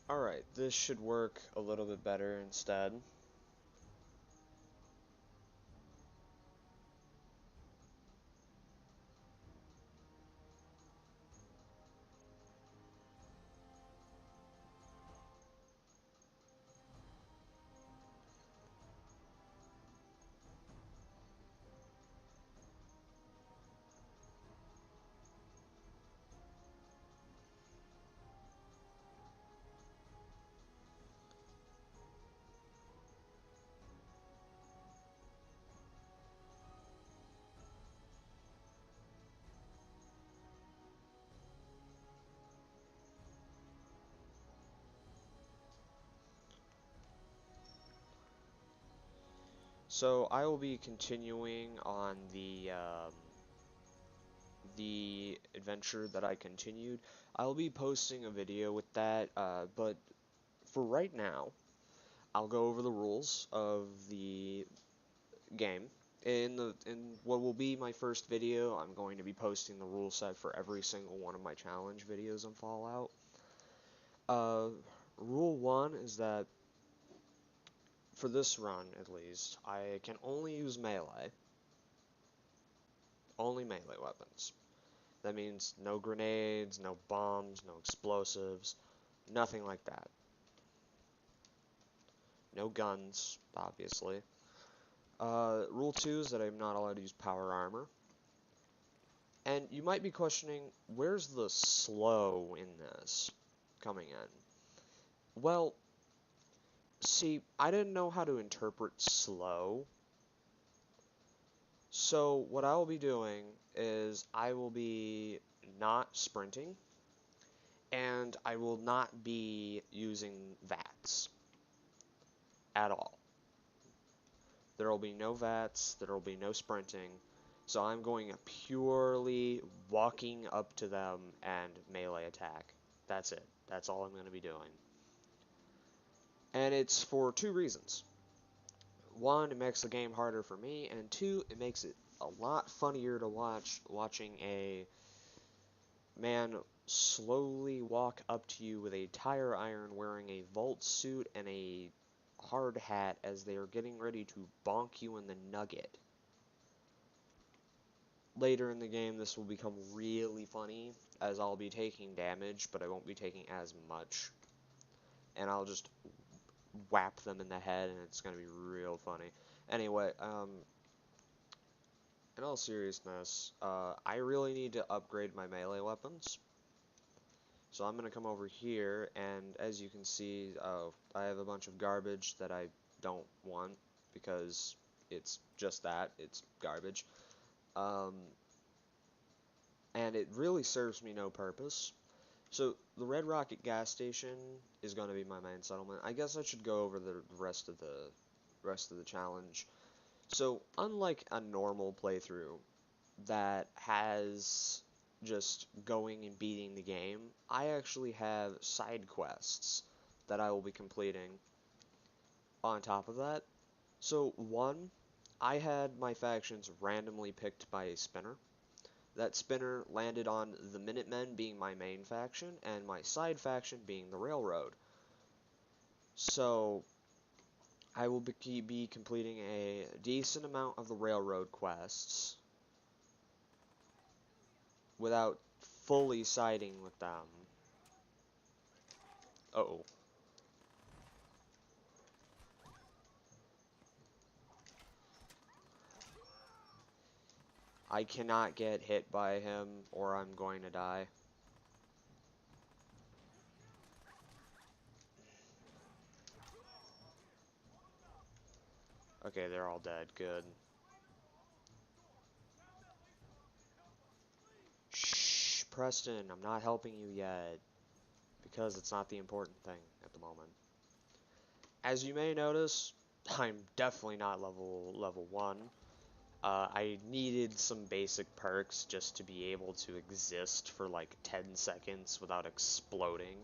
Alright, this should work a little bit better instead. So I will be continuing on the adventure that I continued. I'll be posting a video with that, but for right now, I'll go over the rules of the game. In what will be my first video, I'm going to be posting the rule set for every single one of my challenge videos on Fallout. Uh, Rule 1 is that for this run, at least, I can only use melee. Only melee weapons. That means no grenades, no bombs, no explosives, nothing like that. No guns, obviously. Rule 2 is that I'm not allowed to use power armor. And you might be questioning, where's the slow in this coming in? Well, see, I didn't know how to interpret slow. So what I will be doing is I will be not sprinting, and I will not be using VATS at all. There will be no VATS, there will be no sprinting, so I'm going purely walking up to them and melee attack. That's it. That's all I'm going to be doing. And it's for two reasons. One, it makes the game harder for me, and two, it makes it a lot funnier to watching a man slowly walk up to you with a tire iron wearing a vault suit and a hard hat as they are getting ready to bonk you in the nugget. Later in the game, this will become really funny, as I'll be taking damage, but I won't be taking as much. And I'll just whap them in the head, and it's going to be real funny. Anyway, in all seriousness, I really need to upgrade my melee weapons. So I'm going to come over here, and as you can see, I have a bunch of garbage that I don't want, because it's just that, it's garbage. And it really serves me no purpose. So the Red Rocket gas station is going to be my main settlement. I guess I should go over the rest of the challenge. So unlike a normal playthrough that has just going and beating the game, I actually have side quests that I will be completing on top of that. So one, I had my factions randomly picked by a spinner. That spinner landed on the Minutemen being my main faction, and my side faction being the Railroad. So I will be completing a decent amount of the Railroad quests without fully siding with them. Uh-oh. I cannot get hit by him, or I'm going to die. Okay, they're all dead. Good. Shh, Preston, I'm not helping you yet, because it's not the important thing at the moment. As you may notice, I'm definitely not level 1. I needed some basic perks just to be able to exist for like 10 seconds without exploding.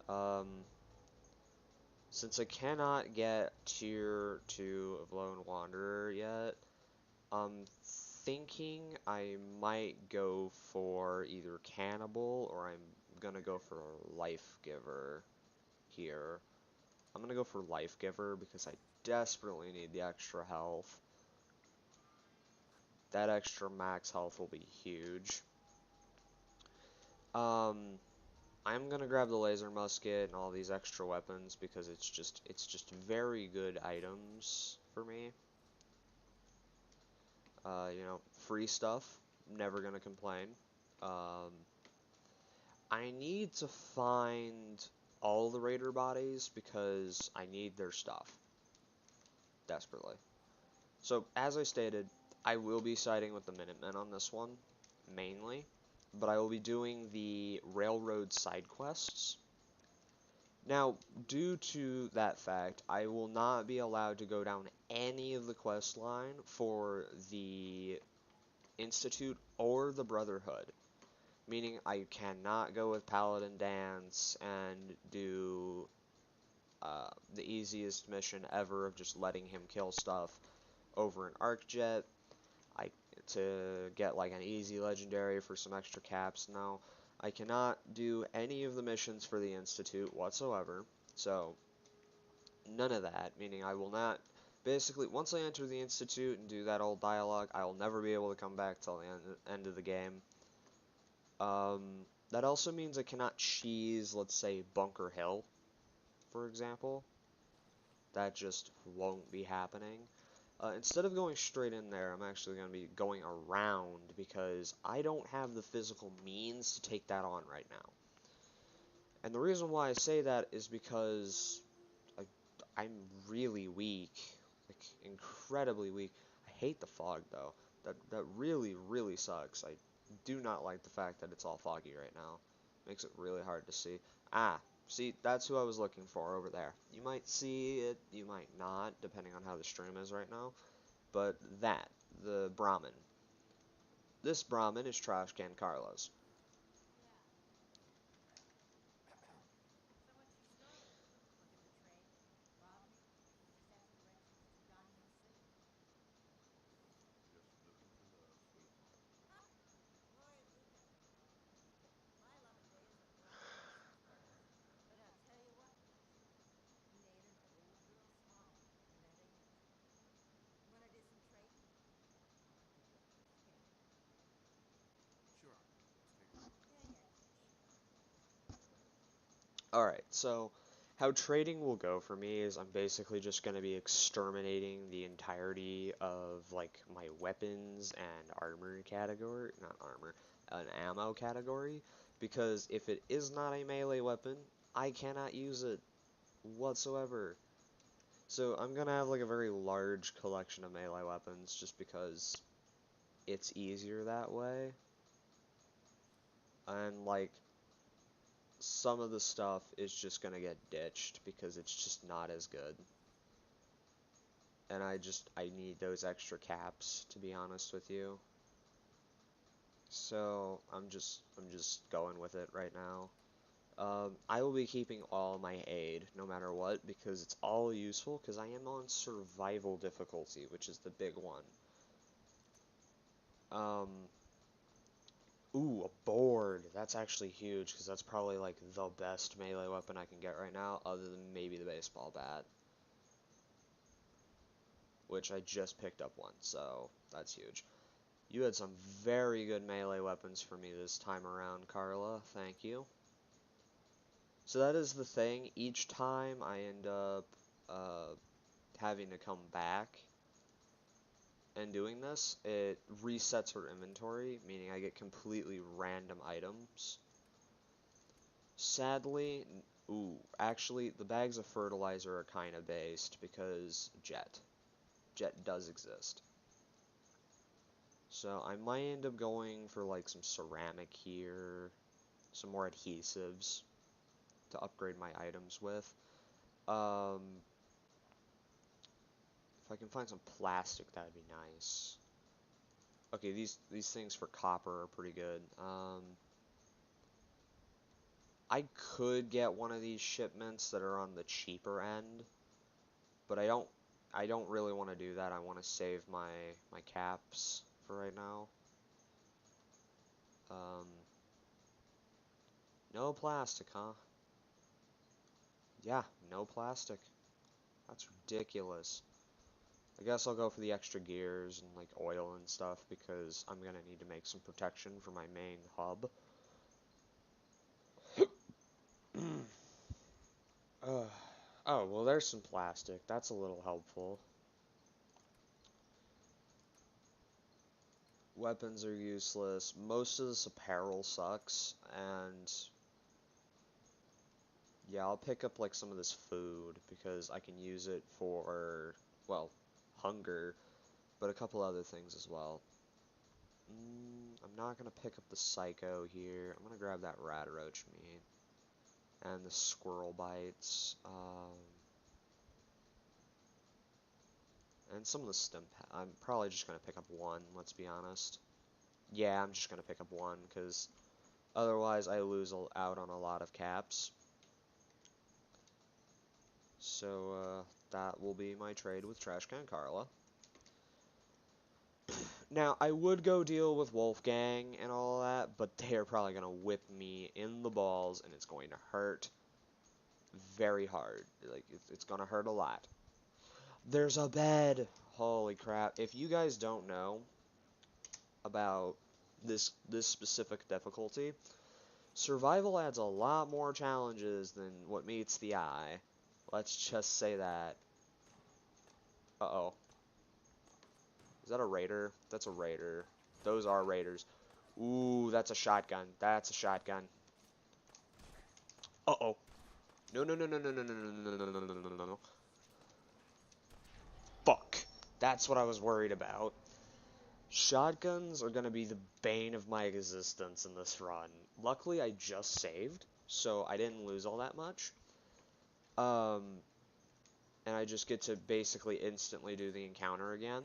Um, since I cannot get tier 2 of Lone Wanderer yet, I'm thinking I might go for either Cannibal or I'm gonna go for Life Giver. here. I'm gonna go for Life Giver because I desperately need the extra health. That extra max health will be huge. I'm gonna grab the laser musket and all these extra weapons because it's just very good items for me. You know, free stuff, never gonna complain. I need to find all the raider bodies because I need their stuff desperately. So as I stated, I will be siding with the Minutemen on this one mainly, but I will be doing the railroad side quests. Now, due to that fact, I will not be allowed to go down any of the quest line for the Institute or the Brotherhood, meaning I cannot go with Paladin Dance and do the easiest mission ever of just letting him kill stuff over an arc jet. To get like an easy legendary for some extra caps. No, I cannot do any of the missions for the Institute whatsoever. So none of that, meaning I will not. Basically, once I enter the Institute and do that old dialogue, I will never be able to come back till the end of the game. That also means I cannot cheese, let's say, Bunker Hill, for example. That just won't be happening. Instead of going straight in there, I'm actually going to be going around because I don't have the physical means to take that on right now. And the reason why I say that is because I'm really weak, like incredibly weak. I hate the fog though. That really, really sucks. I do not like the fact that it's all foggy right now. Makes it really hard to see. Ah, see, that's who I was looking for over there. You might see it, you might not, depending on how the stream is right now. But the Brahmin. This Brahmin is Trashcan Carlos. Alright, so how trading will go for me is I'm basically just going to be exterminating the entirety of like my weapons and armor category, not armor, an ammo category, because if it is not a melee weapon, I cannot use it whatsoever. So I'm going to have like a very large collection of melee weapons just because it's easier that way. And like some of the stuff is just gonna get ditched because it's just not as good. And I need those extra caps, to be honest with you. So I'm just going with it right now. I will be keeping all my aid no matter what because it's all useful because I am on survival difficulty, which is the big one. Ooh, a board. That's actually huge because that's probably like the best melee weapon I can get right now, other than maybe the baseball bat, which I just picked up one, so that's huge. You had some very good melee weapons for me this time around, Carla. Thank you. So that is the thing. Each time I end up having to come back and doing this, it resets her inventory, meaning I get completely random items. Sadly, ooh, actually, the bags of fertilizer are kind of based because Jet. Jet does exist. So I might end up going for like some ceramic here, some more adhesives to upgrade my items with. If I can find some plastic, that'd be nice. Okay, these things for copper are pretty good. I could get one of these shipments that are on the cheaper end, but I don't really want to do that. I want to save my caps for right now. No plastic, huh? Yeah, no plastic. That's ridiculous. I guess I'll go for the extra gears and like oil and stuff because I'm gonna need to make some protection for my main hub. Oh, well there's some plastic. That's a little helpful. Weapons are useless. Most of this apparel sucks, and yeah, I'll pick up like some of this food because I can use it for, well, hunger, but a couple other things as well. I'm not gonna pick up the psycho here. I'm gonna grab that rat roach meat and the squirrel bites, and some of the stim. I'm probably just gonna pick up one. Let's be honest. Yeah, I'm just gonna pick up one because otherwise I lose out on a lot of caps. So that will be my trade with Trashcan Carla. Now, I would go deal with Wolfgang and all that, but they are probably going to whip me in the balls, and it's going to hurt very hard. Like, it's going to hurt a lot. There's a bed! Holy crap. If you guys don't know about this specific difficulty, survival adds a lot more challenges than what meets the eye. Let's just say that. Uh-oh. Is that a raider? That's a raider. Those are raiders. Ooh, that's a shotgun. That's a shotgun. Uh-oh. No, no, no, no, no, no, no, no, no, no, no, no, no, no, no. Fuck. That's what I was worried about. Shotguns are gonna be the bane of my existence in this run. Luckily, I just saved, so I didn't lose all that much. Um, and I just get to basically instantly do the encounter again.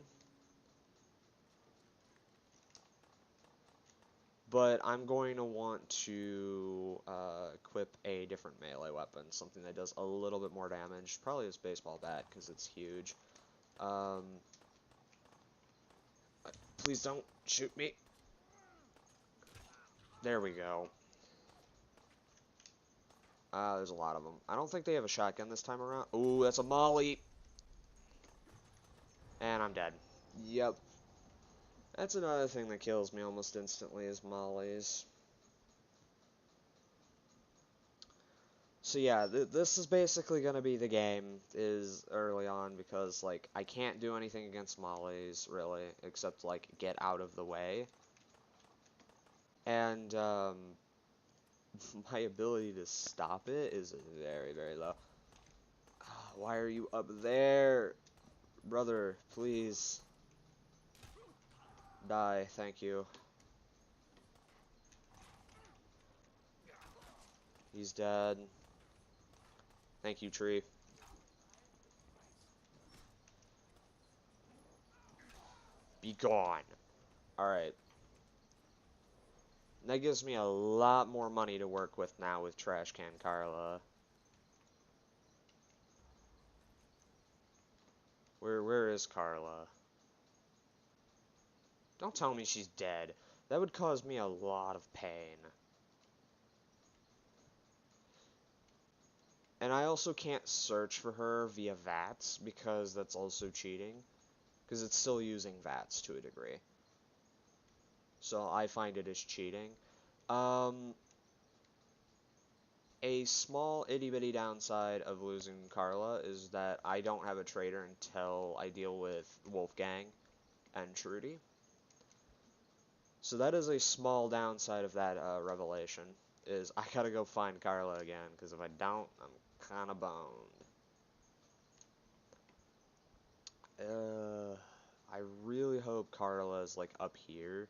But I'm going to want to equip a different melee weapon, something that does a little bit more damage. Probably this baseball bat, because it's huge. Please don't shoot me. There we go. There's a lot of them. I don't think they have a shotgun this time around. Ooh, that's a molly. And I'm dead. Yep. That's another thing that kills me almost instantly is mollies. So yeah, this is basically going to be the game is early on because like I can't do anything against mollies really except like get out of the way. And my ability to stop it is very, very low. Why are you up there? Brother, please. Die, thank you. He's dead. Thank you, tree. Be gone. Alright. That gives me a lot more money to work with now with Trashcan Carla. Where is Carla? Don't tell me she's dead. That would cause me a lot of pain. And I also can't search for her via VATS because that's also cheating. Because it's still using VATS to a degree. So I find it as cheating. A small itty-bitty downside of losing Carla is that I don't have a trader until I deal with Wolfgang and Trudy. So that is a small downside of that revelation, is I gotta go find Carla again, because if I don't, I'm kinda boned. I really hope Carla is, like, up here.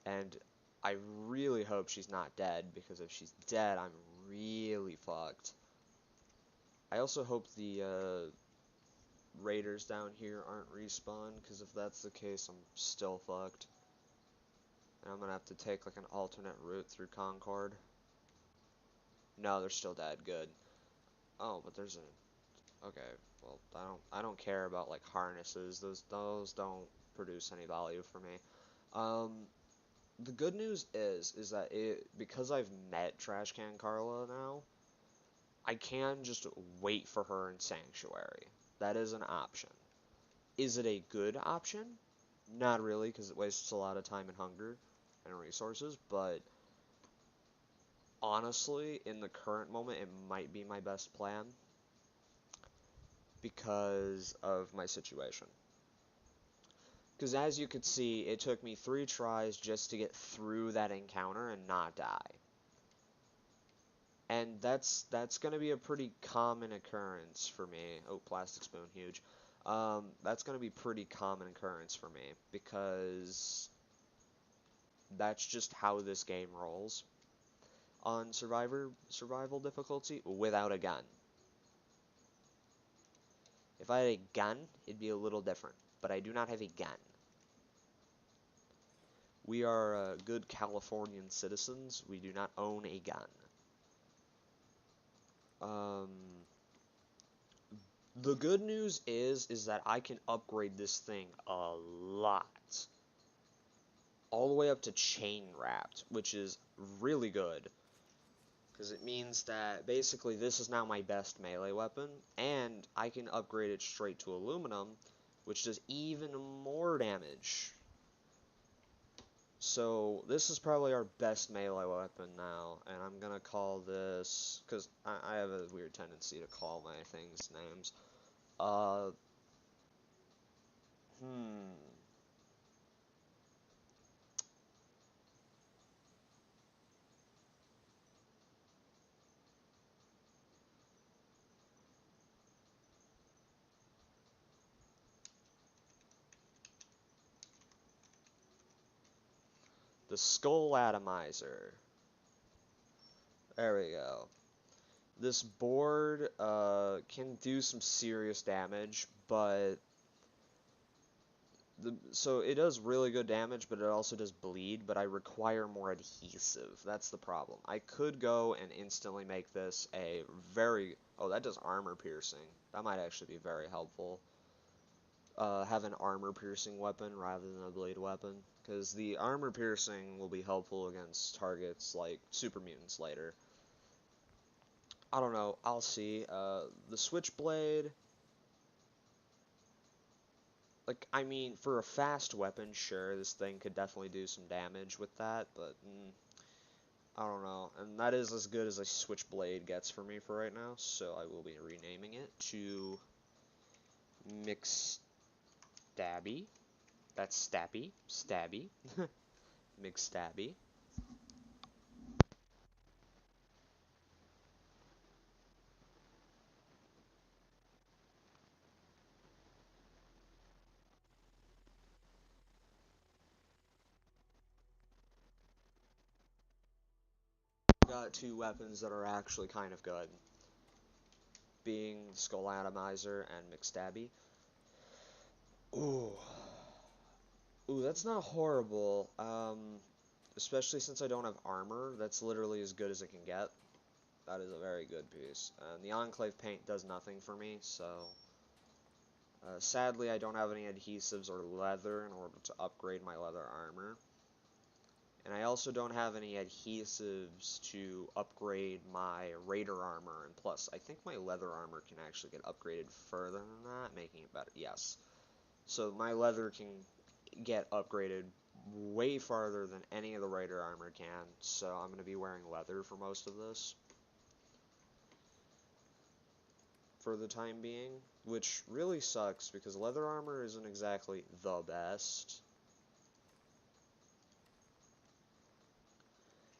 And I really hope she's not dead, because if she's dead, I'm really fucked. I also hope the raiders down here aren't respawned, because if that's the case, I'm still fucked. And I'm gonna have to take, like, an alternate route through Concord. No, they're still dead. Good. Oh, but there's a... Okay, well, I don't care about, like, harnesses. Those don't produce any value for me. The good news is that because I've met Trashcan Carla now, I can just wait for her in Sanctuary. That is an option. Is it a good option? Not really, because it wastes a lot of time and hunger and resources, but honestly, in the current moment, it might be my best plan because of my situation. Because as you could see, it took me 3 tries just to get through that encounter and not die. And that's going to be a pretty common occurrence for me. Oh, plastic spoon, huge. That's going to be pretty common occurrence for me because that's just how this game rolls on survival difficulty without a gun. If I had a gun, it'd be a little different, but I do not have a gun. We are good Californian citizens. We do not own a gun. The good news is that I can upgrade this thing a lot. All the way up to chain wrapped, which is really good. Because it means that basically this is now my best melee weapon, and I can upgrade it straight to aluminum, which does even more damage. So this is probably our best melee weapon now, and I'm gonna call this, because I have a weird tendency to call my things names. The Skull Atomizer. There we go. This board can do some serious damage, but so it does really good damage, but it also does bleed, but I require more adhesive. That's the problem. I could go and instantly make this a very... Oh, that does armor piercing. That might actually be very helpful. Have an armor piercing weapon rather than a blade weapon, because the armor piercing will be helpful against targets like super mutants later. I don't know, I'll see. The switchblade, like, I mean, for a fast weapon, sure, this thing could definitely do some damage with that, but I don't know. And that is as good as a switchblade gets for me for right now, so I will be renaming it to McStabby. That's Stabby. McStabby. Got 2 weapons that are actually kind of good, being Skull Atomizer and McStabby. Ooh. Ooh, that's not horrible. Especially since I don't have armor, that's literally as good as it can get. That is a very good piece. And the Enclave paint does nothing for me, so... sadly, I don't have any adhesives or leather in order to upgrade my leather armor. And I also don't have any adhesives to upgrade my Raider armor, and plus, I think my leather armor can actually get upgraded further than that, making it better. Yes. So my leather can get upgraded way farther than any of the Raider armor can, so I'm going to be wearing leather for most of this. For the time being, which really sucks, because leather armor isn't exactly the best.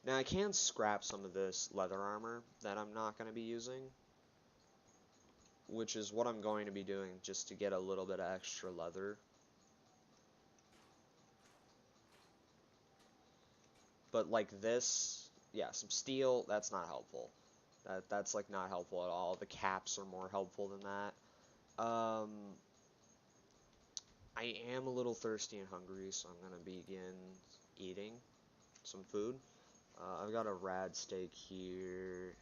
Now, I can scrap some of this leather armor that I'm not going to be using, which is what I'm going to be doing just to get a little bit of extra leather. But like this, yeah, some steel, that's not helpful. That's like not helpful at all. The caps are more helpful than that. I am a little thirsty and hungry, so I'm going to begin eating some food. I've got a rad steak here,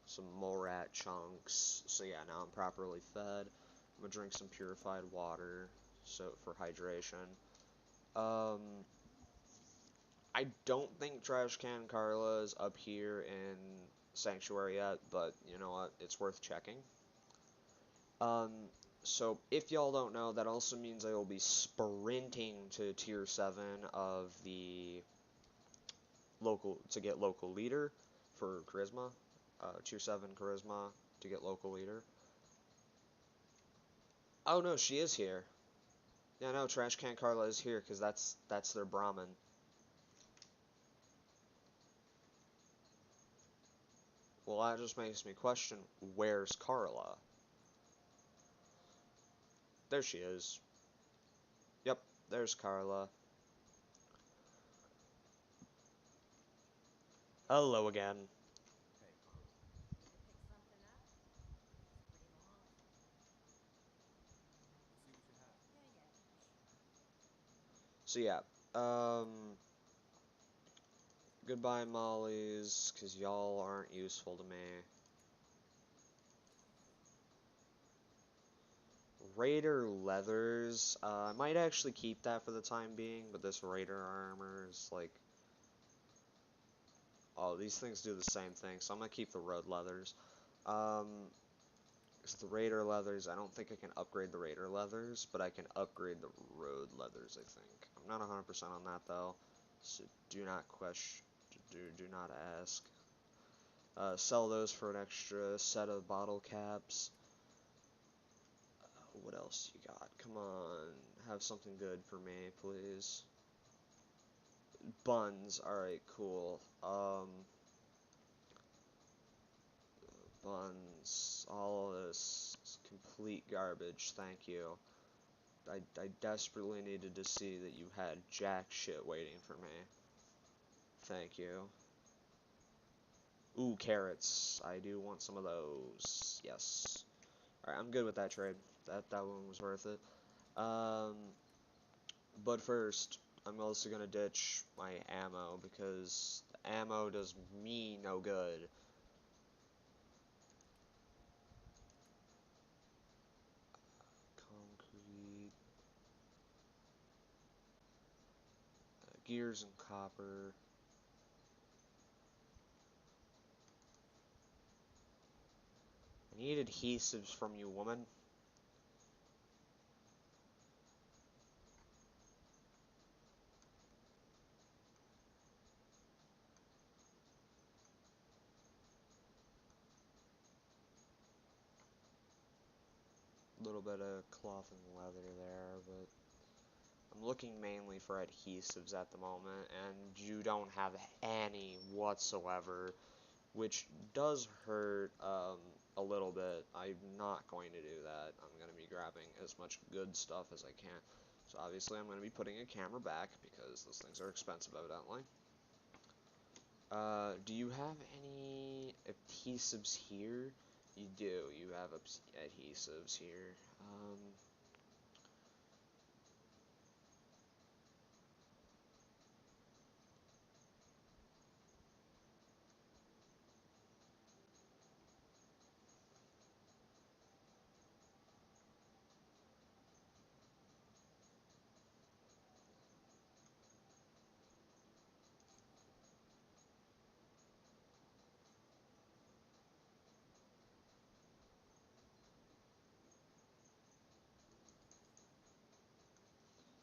some Morat chunks, so yeah, now I'm properly fed. I'm gonna drink some purified water, so for hydration. I don't think Trash Can Carla is up here in Sanctuary yet, but you know what? It's worth checking. Um, so if y'all don't know, that also means I will be sprinting to tier 7 of the local to get local leader for charisma. Tier 7 charisma to get local leader. Oh no, she is here. Yeah, no, Trash Can Carla is here because that's their Brahmin. Well, that just makes me question, where's Carla? There she is. Yep, there's Carla. Hello again. So yeah, goodbye Mollies, cause y'all aren't useful to me. Raider leathers, I might actually keep that for the time being, but this Raider armor is like, oh, these things do the same thing, so I'm gonna keep the road leathers. It's the Raider leathers, I don't think I can upgrade the Raider leathers, but I can upgrade the road leathers, I think. I'm not 100% on that though, so do not question, do not ask. Sell those for an extra set of bottle caps. What else you got? Come on, have something good for me, please. Buns, alright, cool. Buns, all of this is complete garbage, thank you. I desperately needed to see that you had jack shit waiting for me. Thank you. Ooh, carrots. I do want some of those. Yes. Alright, I'm good with that trade. That one was worth it. But first, I'm also gonna ditch my ammo because ammo does me no good. Concrete, gears and copper. I need adhesives from you, woman. A little bit of cloth and leather there, but I'm looking mainly for adhesives at the moment, and you don't have any whatsoever, which does hurt a little bit. I'm not going to do that. I'm going to be grabbing as much good stuff as I can. So obviously I'm going to be putting a camera back because those things are expensive evidently. Do you have any adhesives here? You do. You have adhesives here.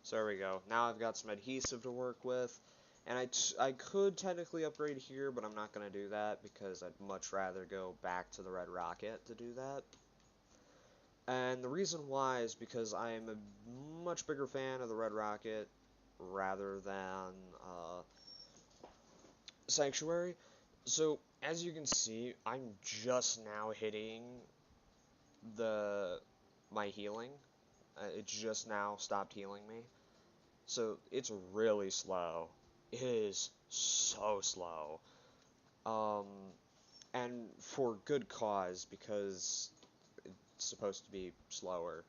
So there we go. Now I've got some adhesive to work with. And I could technically upgrade here, but I'm not going to do that because I'd much rather go back to the Red Rocket to do that. And the reason why is because I am a much bigger fan of the Red Rocket rather than Sanctuary. So, as you can see, I'm just now hitting my healing. It just now stopped healing me. So, it's really slow. It is so slow. Um, and for good cause, because it's supposed to be slower.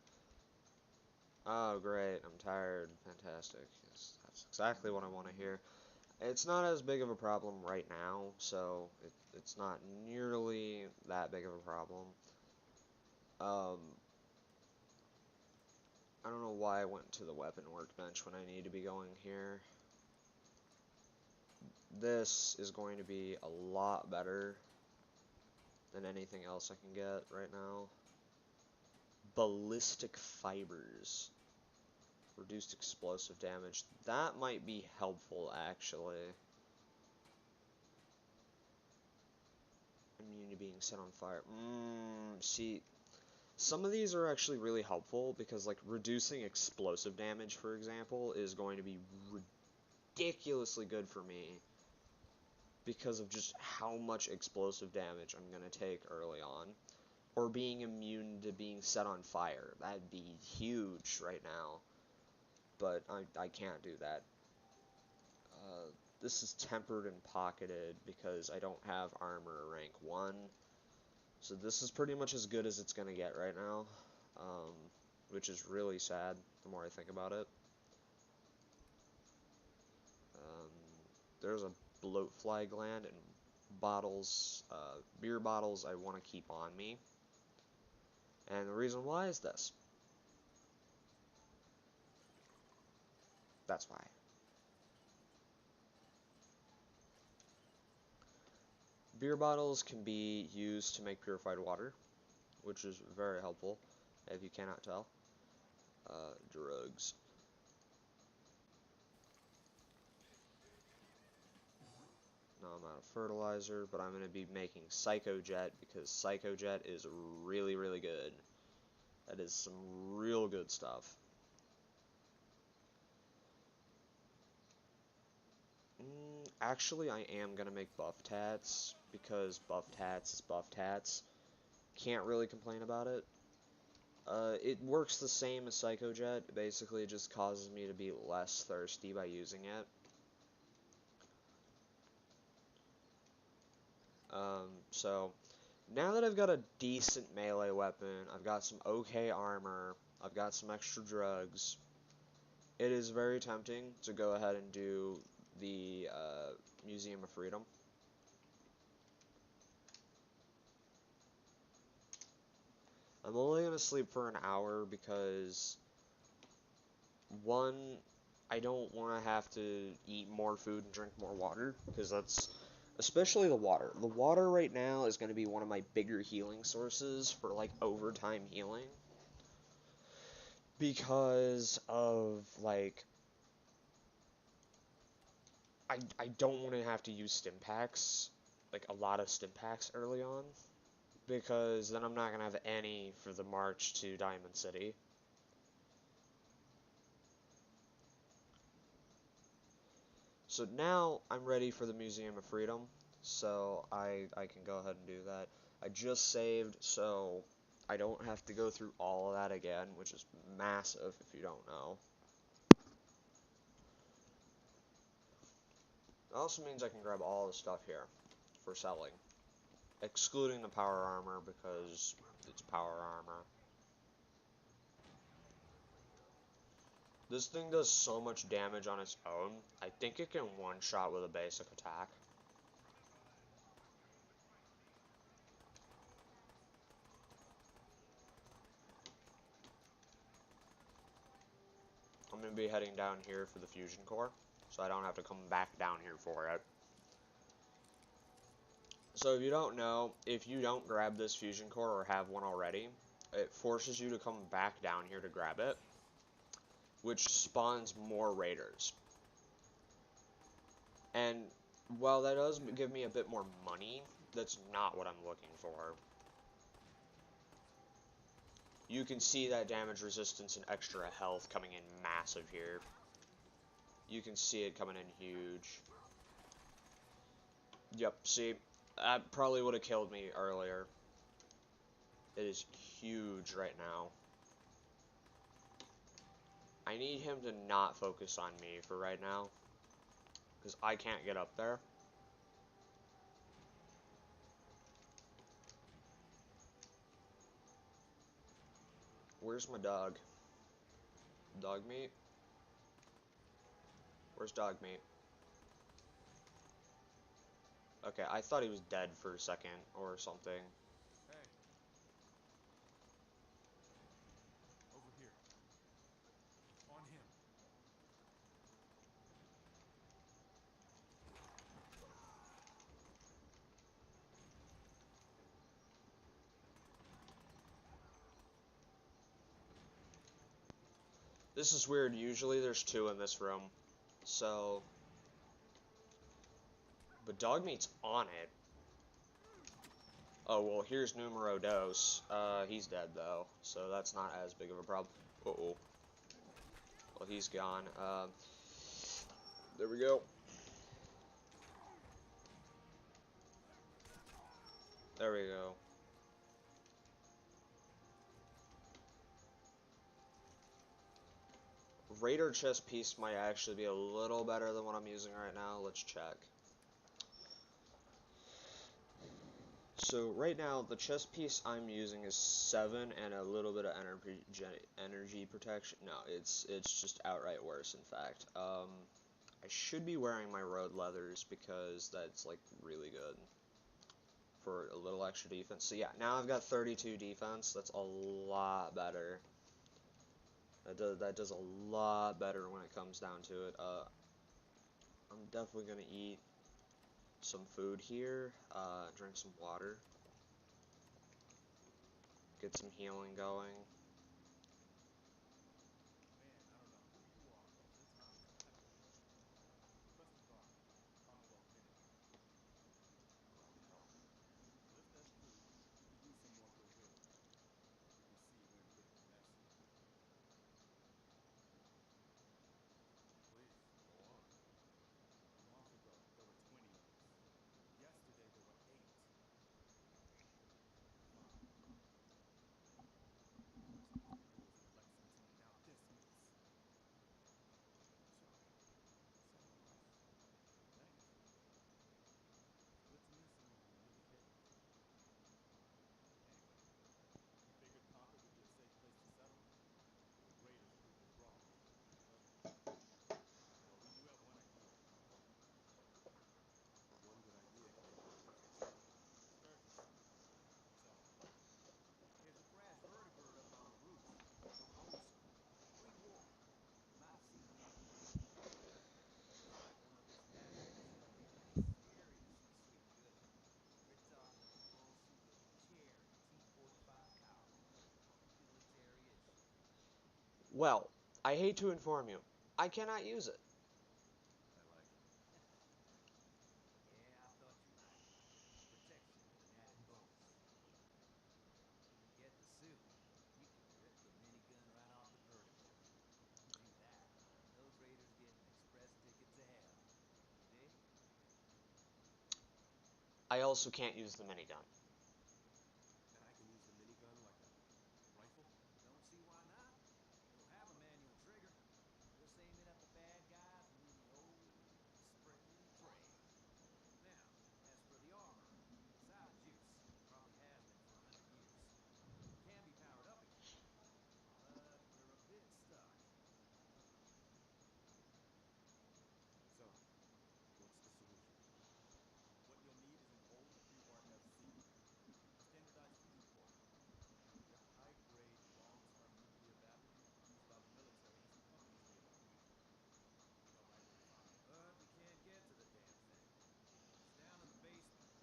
Oh, great, I'm tired. Fantastic. Yes, that's exactly what I want to hear. It's not as big of a problem right now, so it's not nearly that big of a problem. Um, I don't know why I went to the weapon workbench when I need to be going here. This is going to be a lot better than anything else I can get right now. Ballistic fibers. Reduced explosive damage. That might be helpful, actually. Immune to being set on fire. See, some of these are actually really helpful because, like, reducing explosive damage, for example, is going to be ridiculously good for me because of just how much explosive damage I'm going to take early on. Or being immune to being set on fire. That'd be huge right now. But I can't do that. This is tempered and pocketed because I don't have armor rank 1. So this is pretty much as good as it's going to get right now. Which is really sad the more I think about it. There's a bloatfly gland and bottles, beer bottles I want to keep on me. And the reason why is this. That's why. Beer bottles can be used to make purified water, which is very helpful, if you cannot tell. Drugs. No, I'm out of fertilizer, but I'm going to be making Psychojet because Psychojet is really, really good. That is some real good stuff. Actually, I am going to make Buff Tats because Buff Tats is Buff Tats. Can't really complain about it. It works the same as Psychojet. Basically, it just causes me to be less thirsty by using it. So, now that I've got a decent melee weapon, I've got some okay armor, I've got some extra drugs, it is very tempting to go ahead and do the Museum of Freedom. I'm only going to sleep for an hour because, one, I don't want to have to eat more food and drink more water, because that's, especially the water. The water right now is going to be one of my bigger healing sources for, like, overtime healing. Because of, like, I don't want to have to use stim packs, like, a lot of stim packs early on, because then I'm not going to have any for the march to Diamond City. So now I'm ready for the Museum of Freedom, so I can go ahead and do that. I just saved, so I don't have to go through all of that again, which is massive if you don't know. It also means I can grab all the stuff here for selling, excluding the power armor because it's power armor. This thing does so much damage on its own, I think it can one-shot with a basic attack. I'm going to be heading down here for the fusion core, so I don't have to come back down here for it. So if you don't know, if you don't grab this fusion core or have one already, it forces you to come back down here to grab it, which spawns more raiders. And while that does give me a bit more money, that's not what I'm looking for. You can see that damage resistance and extra health coming in massive here. You can see it coming in huge. Yep, see, that probably would have killed me earlier. It is huge right now. I need him to not focus on me for right now, because I can't get up there. Where's my dog? Dog meat? Where's dog meat? Okay, I thought he was dead for a second or something. Hey. Over here. On him. This is weird. Usually there's 2 in this room. So, but Dogmeat's on it. Oh, well, here's Numero Dos. He's dead, though, so that's not as big of a problem. Uh-oh. Well, he's gone. There we go. There we go. Raider chest piece might actually be a little better than what I'm using right now. Let's check. So right now, the chest piece I'm using is 7 and a little bit of energy protection. No, it's just outright worse, in fact. I should be wearing my road leathers because that's like really good for a little extra defense. So yeah, now I've got 32 defense. That's a lot better. That does a lot better when it comes down to it. I'm definitely gonna eat some food here, drink some water, get some healing going. Man, I don't know who you are, but your time is impeccable. Preston Garvey, Commonwealth Vindicator. Glad to help. Well, if that's true, we could use some more goodwill. As you can see, we're in a bit of a mess here. Please, go on. A month ago, there were 20 of us. Yesterday, there were 8. Fine. Most of those bulls in Lexington are now dismissed. Sorry. It's all on us. Thanks. It's good to meet someone who really cares. Anyway, you figured Concord would be a safe place to settle? The Raiders proved us wrong, doesn't it? Well, we do have one idea. One good idea can make a big difference. Sturgis, tell me. There's a brass vertibird up on the roof. Old school. Pre-war. You might have seen it. Looks like one of his masters had made it seriously sweet good. We're talking a full-suit of cherry T-45 caliber. Military issue. Well, I hate to inform you, I cannot use it. I like it. Yeah, I thought you might. Protection is an added bonus. When you get the suit, you can rip the minigun right off the vertibird. You do that, and those raiders get an express ticket to hell. Dig? I also can't use the minigun. And I can use the minigun like a rifle? Don't see why not. It'll have a manual trigger. Just aim it at the bad guys and do the old spray and pray. Now, as for the armor, it's out of juice. Probably has been for 100 years. It can be powered up again, but we're a bit stuck. So, what's the solution? What you'll need is an old QRF-C, a standardized fusion core. It'll be a high-grade, long-term nuclear battery used by the military and some companies nearby. Be all right to refine. But we can't get to the damn thing. It's down in the basement,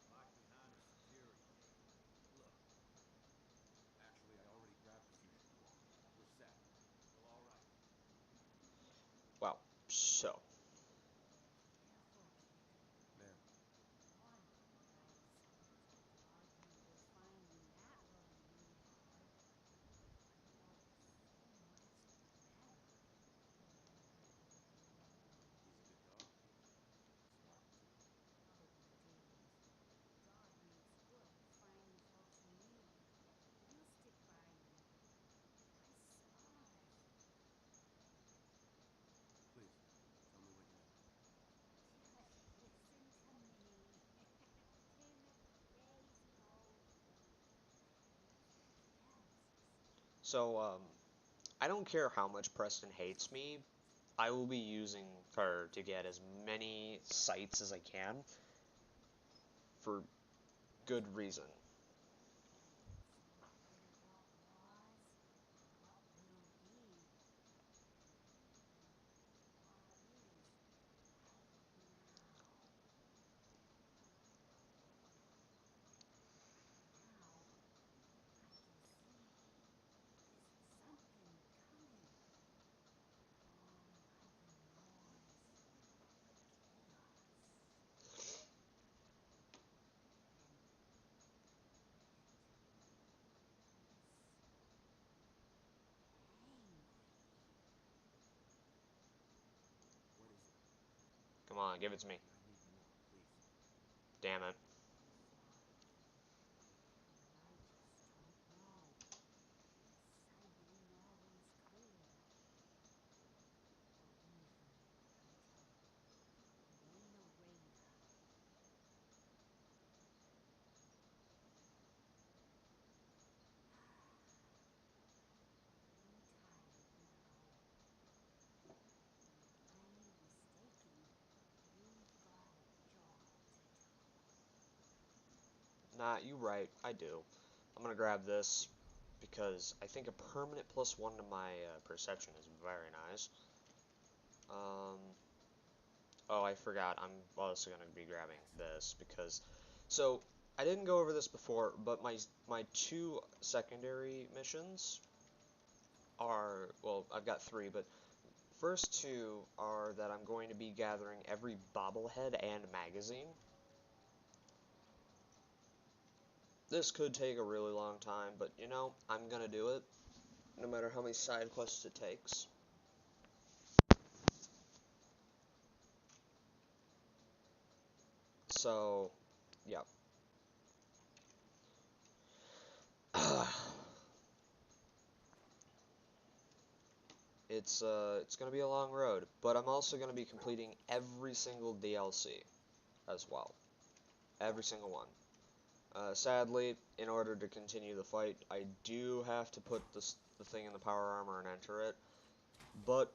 locked behind a security gate. Look. Actually, I already grabbed the fusion core. We're set. Well, all right. Well, so. Careful, kid. Ma'am, One of the guys Dogmeat was finding that little unihog felt so much better. he's a good dog. Smart, too. Probably didn't. Dogmeat's good at finding folks in need. He'll stick by you. I saw it. Please, tell me what you know. Just listen to me. Timid, crazy old goat. Yes. So, I don't care how much Preston hates me, I will be using her to get as many sites as I can for good reason. So what was and what will be? What is now? Now I can see there's something coming. Come on, give it to me. I need more, please. Damn it. I just don't know. Sight ain't always clear. Believe me when I tell you, it ain't a raider. Getting tired now. If I ain't mistaken, you've got a job to do. Nah, you right. I do. I'm gonna grab this because I think a permanent +1 to my perception is very nice. Oh, I forgot. I'm also gonna be grabbing this because, so I didn't go over this before, but my two secondary missions are, well, I've got three, but first two are that I'm going to be gathering every bobblehead and magazine. This could take a really long time, but you know, I'm gonna do it, no matter how many side quests it takes. So, yeah. It's gonna be a long road, but I'm also gonna be completing every single DLC as well. Every single one. Sadly, in order to continue the fight, I do have to put the thing in the power armor and enter it, but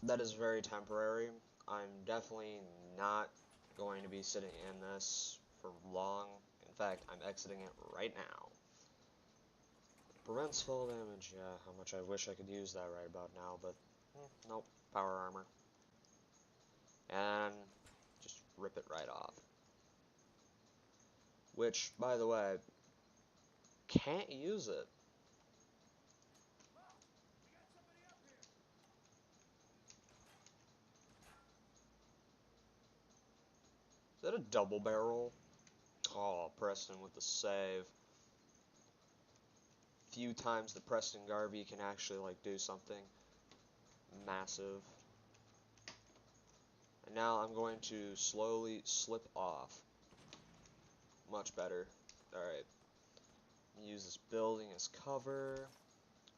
that is very temporary. I'm definitely not going to be sitting in this for long. In fact, I'm exiting it right now. Prevents fall damage, yeah, how much I wish I could use that right about now, but nope, power armor. And just rip it right off. Which, by the way, can't use it. Boss, we got somebody up here. Is that a double barrel? Oh, Preston with the save. Few times that Preston Garvey can actually like do something massive. And now I'm going to slowly slip off. Much better. Alright. Use this building as cover.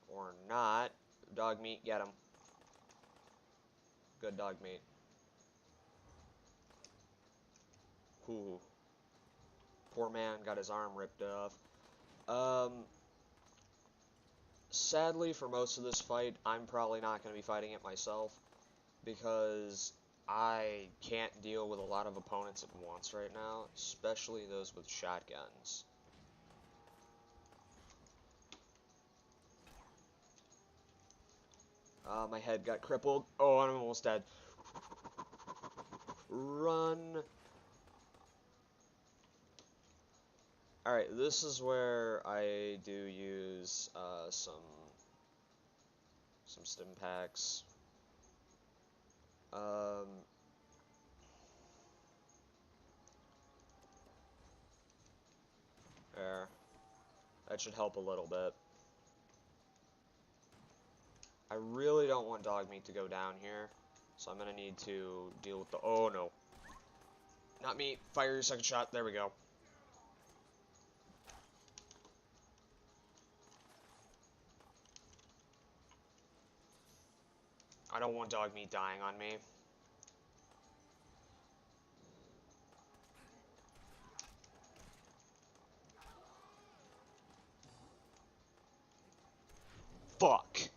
Or not. Dog meat, get him. Good dog meat. Ooh. Poor man got his arm ripped off. Sadly, for most of this fight, I'm probably not going to be fighting it myself, because I can't deal with a lot of opponents at once right now, especially those with shotguns. My head got crippled. Oh, I'm almost dead. Run. Alright, this is where I do use some stim packs. There. That should help a little bit. I really don't want dog meat to go down here, so I'm gonna need to deal with the. Oh no. Not me. Fire your second shot. There we go. I don't want dog meat dying on me. Fuck.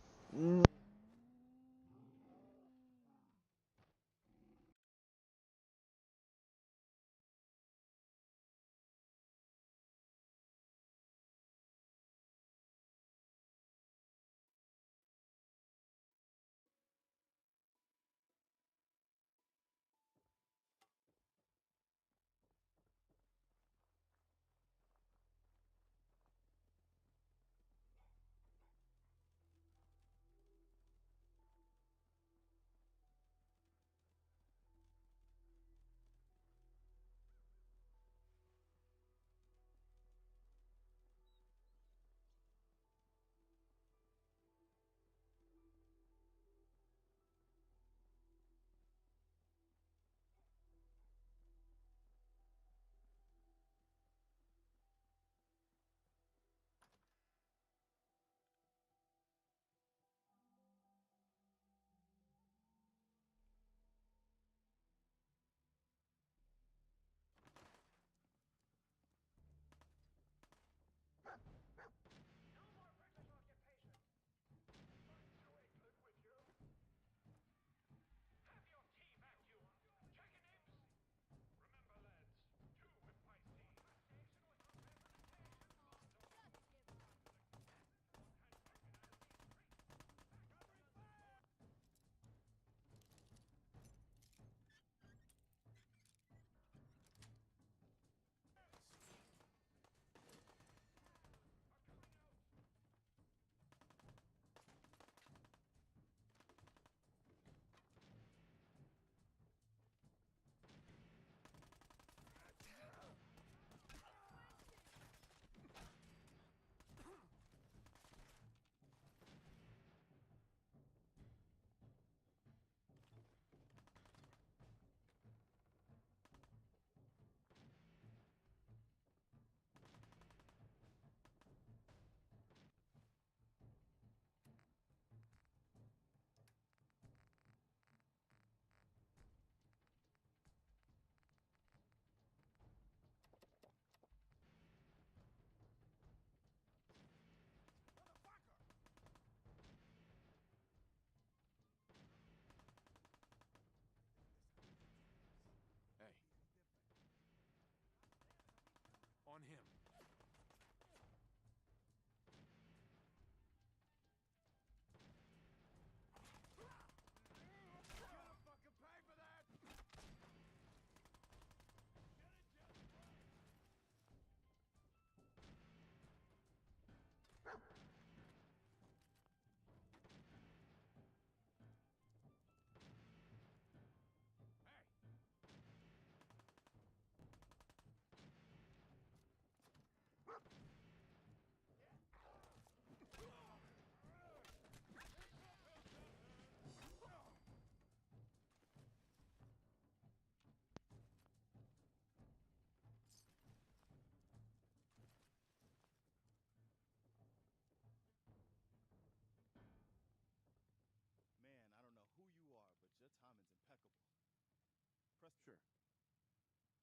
Sure.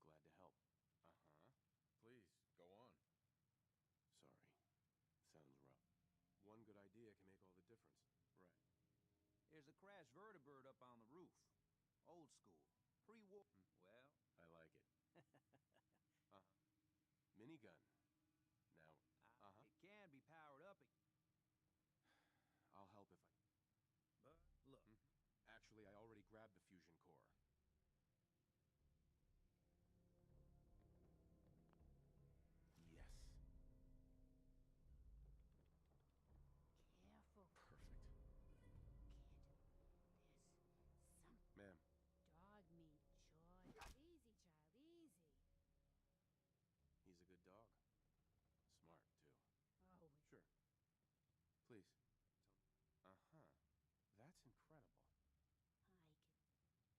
Glad to help. Uh-huh. Please, go on. Sorry. Sounds rough. One good idea can make all the difference. Right. There's a crashed vertibird up on the roof. Old school. Pre-war. Well, I like it. Uh-huh. Minigun. Now, it can be powered up, I'll help if I... but look. Actually, I already grabbed the fusion core. Yes. Careful, Perfect. kid. There's some Ma'am, dog meat joy. Easy, child, easy. he's a good dog. Smart, too. Oh, Sure. Please, tell me. Uh-huh. That's incredible. I could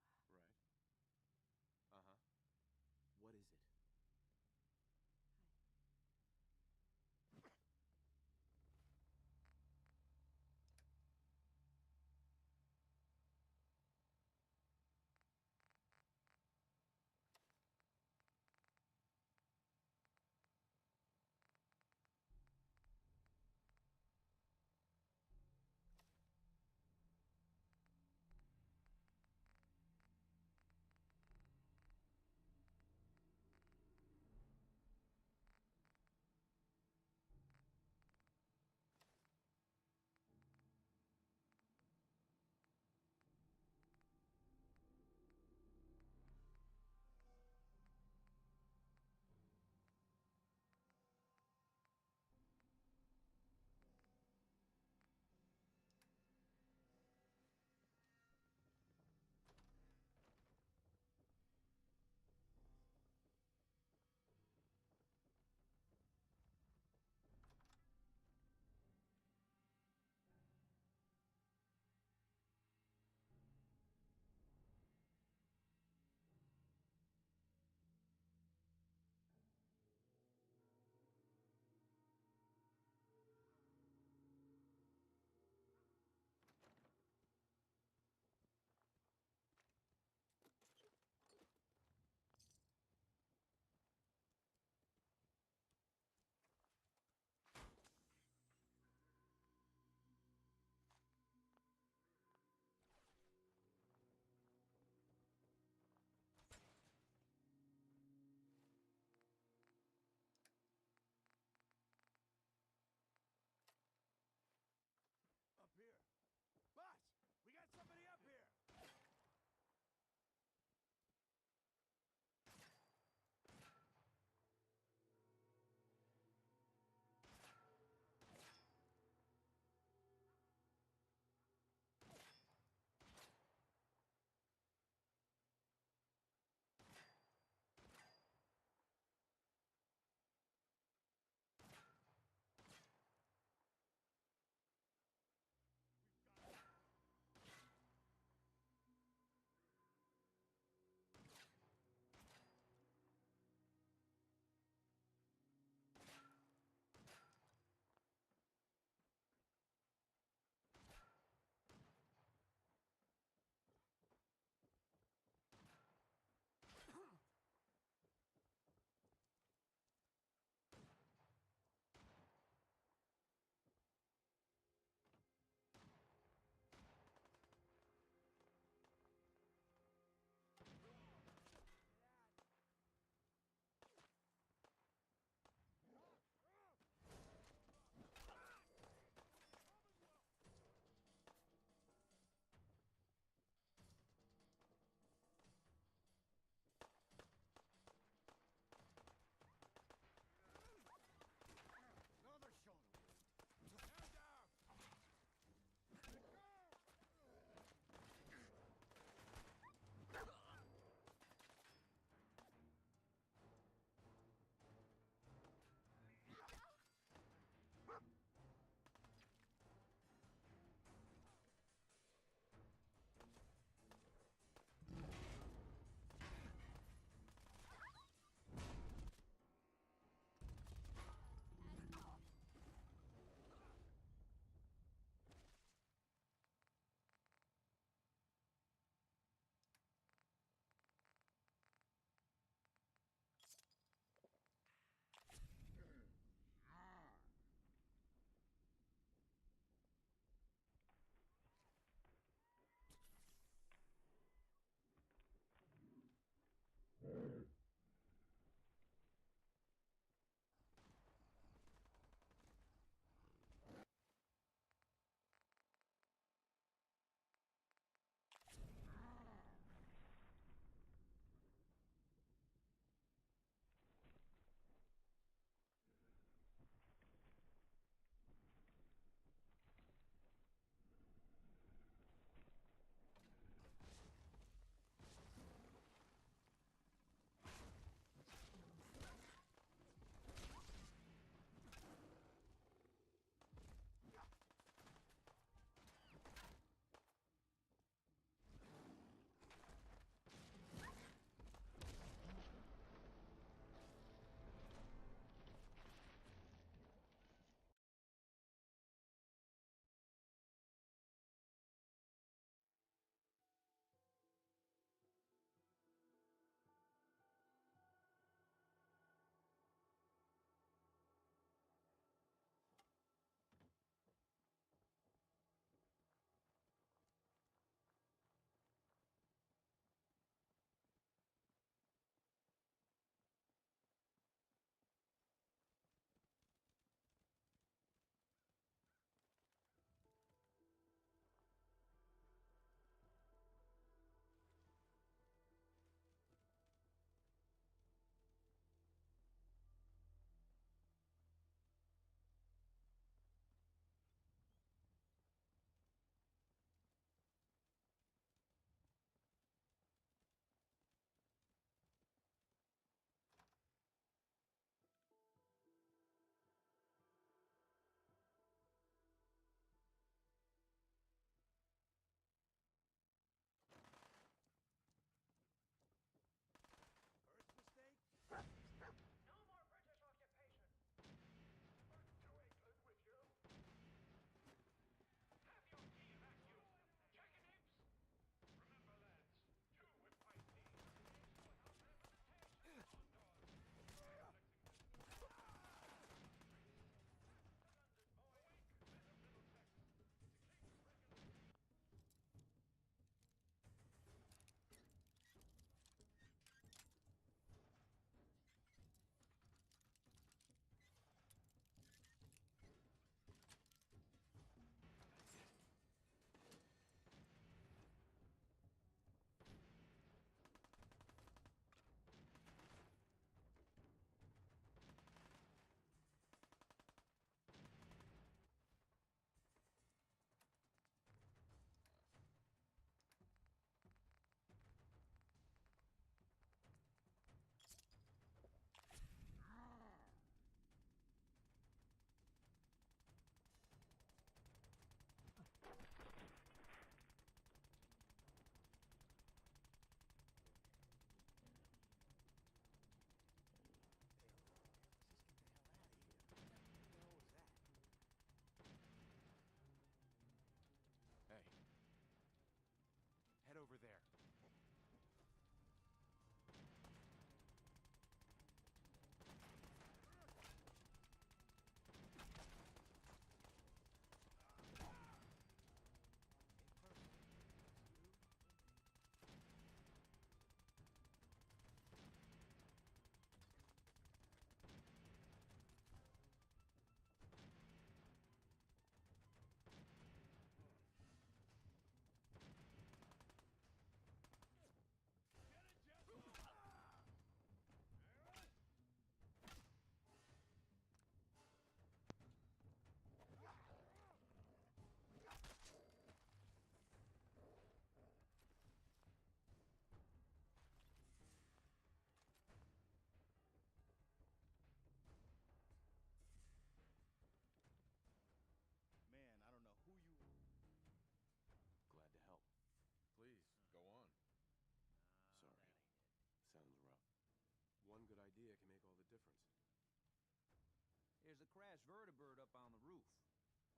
crashed vertibird up on the roof.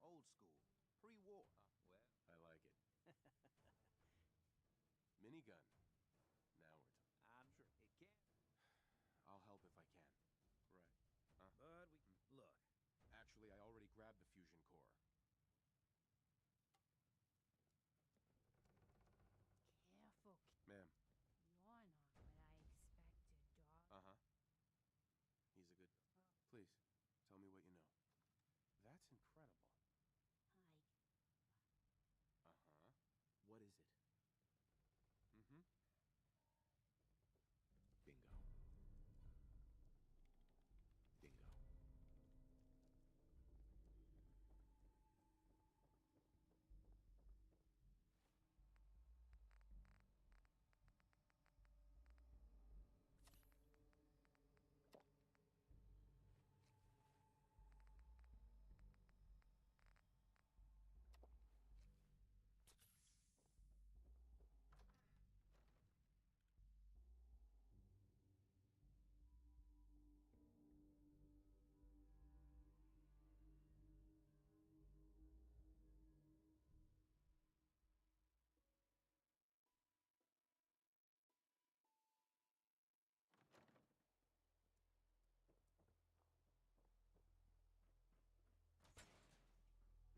Old school. Pre-war. Well, I like it. Minigun. Now we're talking. I'm sure it can. I'll help if I can. right. But we... Look. Actually, I already grabbed the fusion core. Careful. Ma'am. You're not what I expected, dog. Uh-huh. He's a good... Please, tell me what you know. That's incredible. Uh-huh. What is it? Mm-hmm. Bingo. Bingo.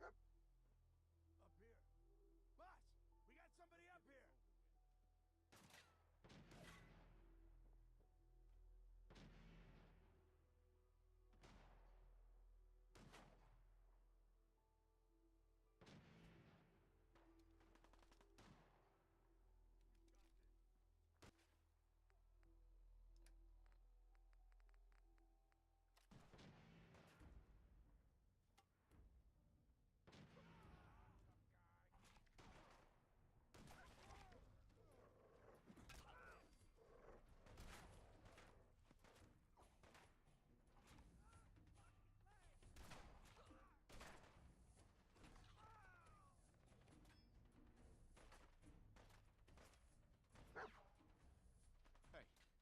Up here. Boss, we got somebody up here.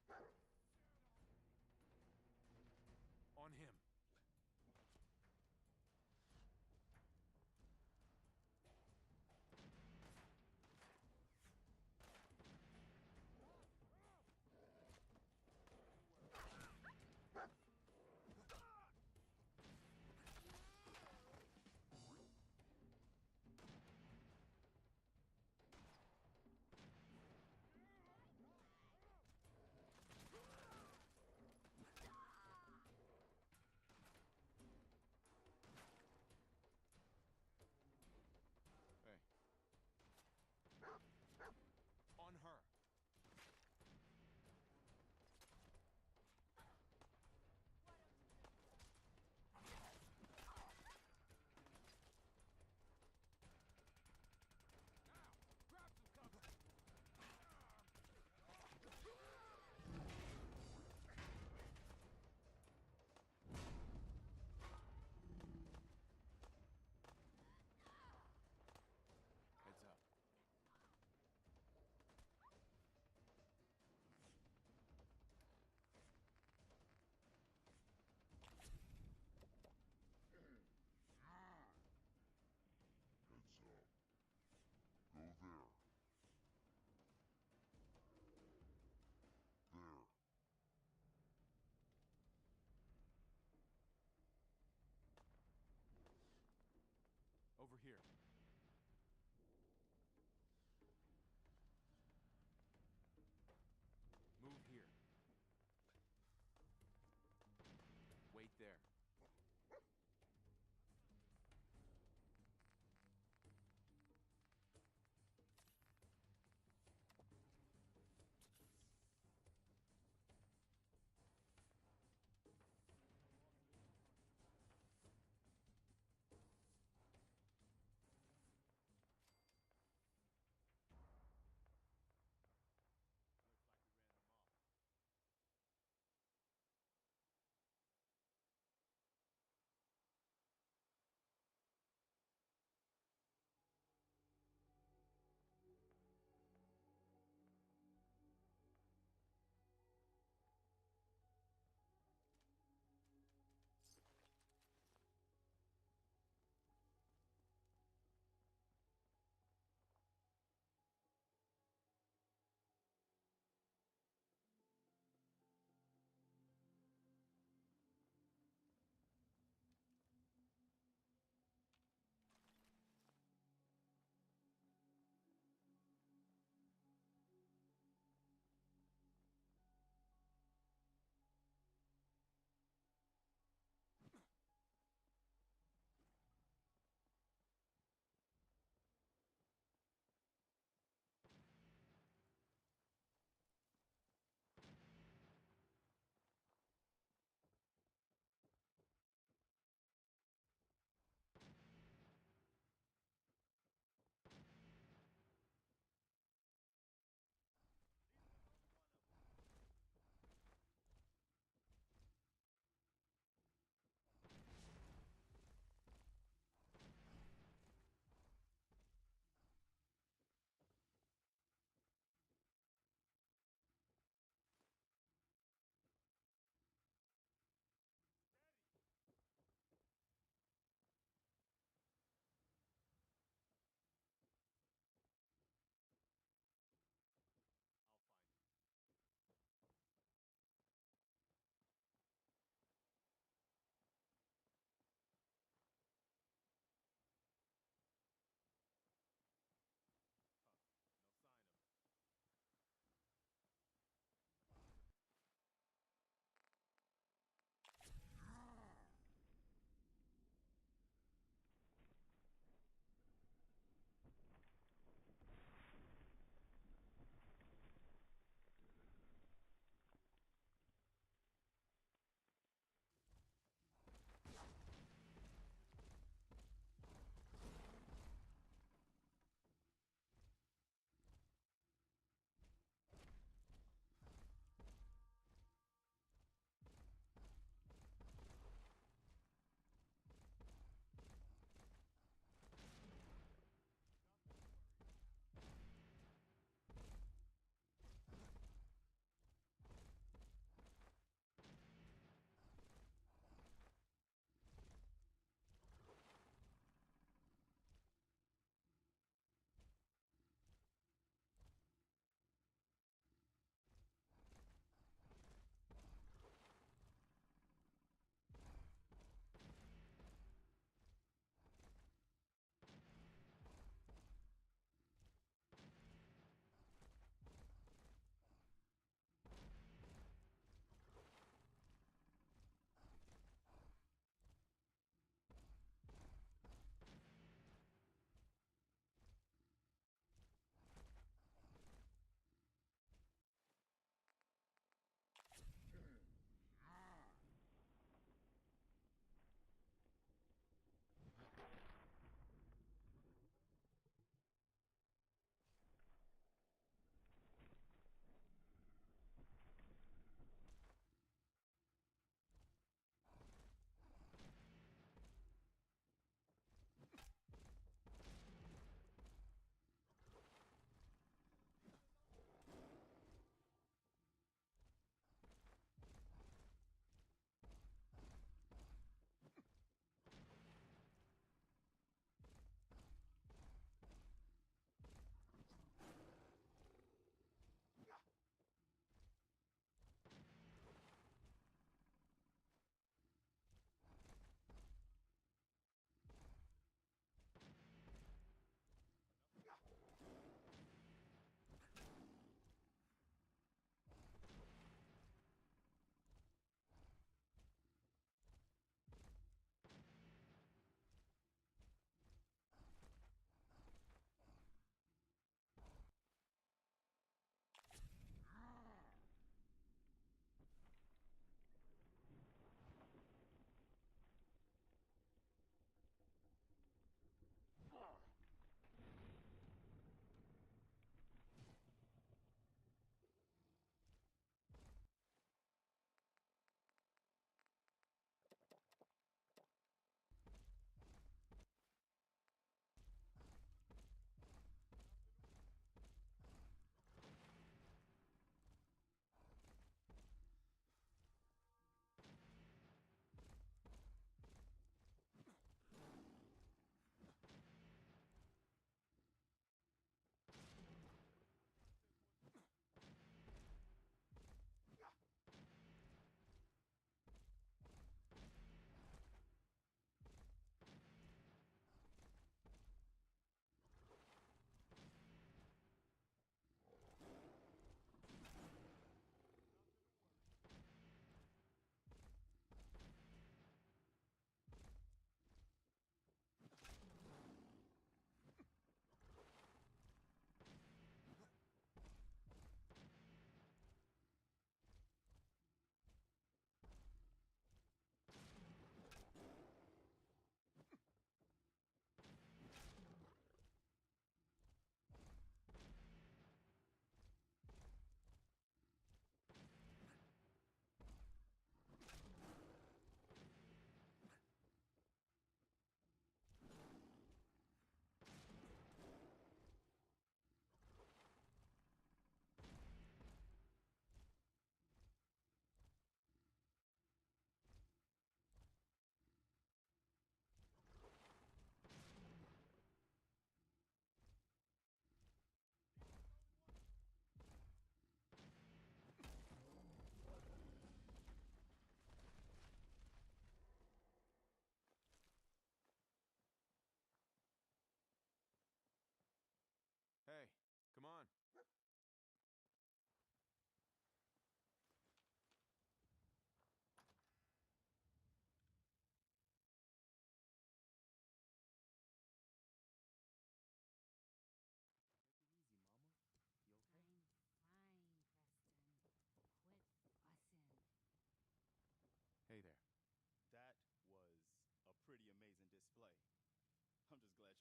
Hey. On him. Hey. On her. Now, grab some cover. Heads up. Heads up. Go there. There. Over here. Move here. Wait there.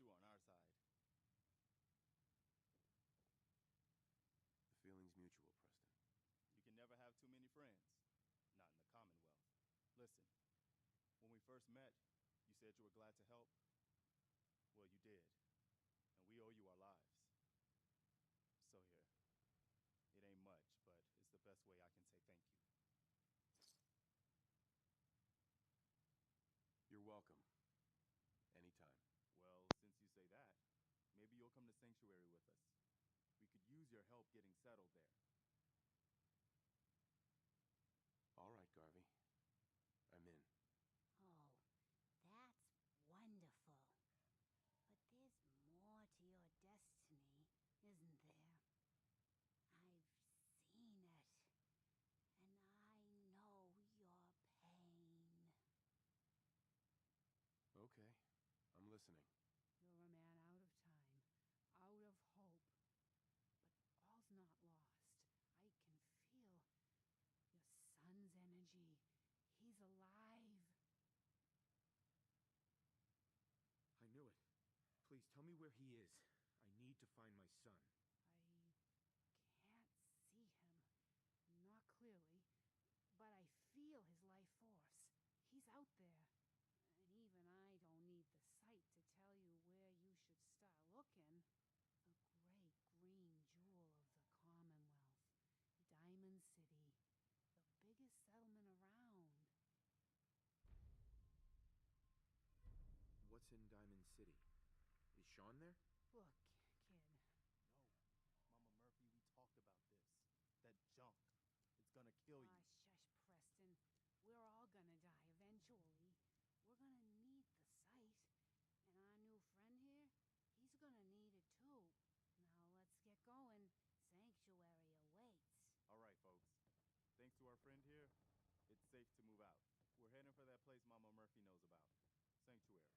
you on our side. The feeling's mutual, Preston. You can never have too many friends. Not in the Commonwealth. Listen, when we first met, you said you were glad to help. Well, you did. And we owe you our lives. So here. It ain't much, but it's the best way I can say thank you. You're welcome. Anytime. Well, since you say that, maybe you'll come to Sanctuary with us. We could use your help getting settled there. All right, Garvey. I'm in. Oh, that's wonderful. But there's more to your destiny, isn't there? I've seen it, and I know your pain. Okay. I'm listening. You're a man out of time, out of hope. But all's not lost. I can feel your son's energy. He's alive. I knew it. Please tell me where he is. I need to find my son. I can't see him. Not clearly. But I feel his life force. He's out there. And even I don't need the sight to tell you where you should start looking. The great green jewel of the Commonwealth. Diamond City. The biggest settlement around. What's in Diamond City? Is Sean there? Look, kid. No. Mama Murphy, we talked about this. That junk. It's gonna kill you. Ah, shush, Preston. We're all gonna die eventually. We're gonna need the sight. And our new friend here, he's gonna need it too. Now let's get going. Sanctuary awaits. All right, folks. Thanks to our friend here, it's safe to move out. We're heading for that place Mama Murphy knows about. Sanctuary.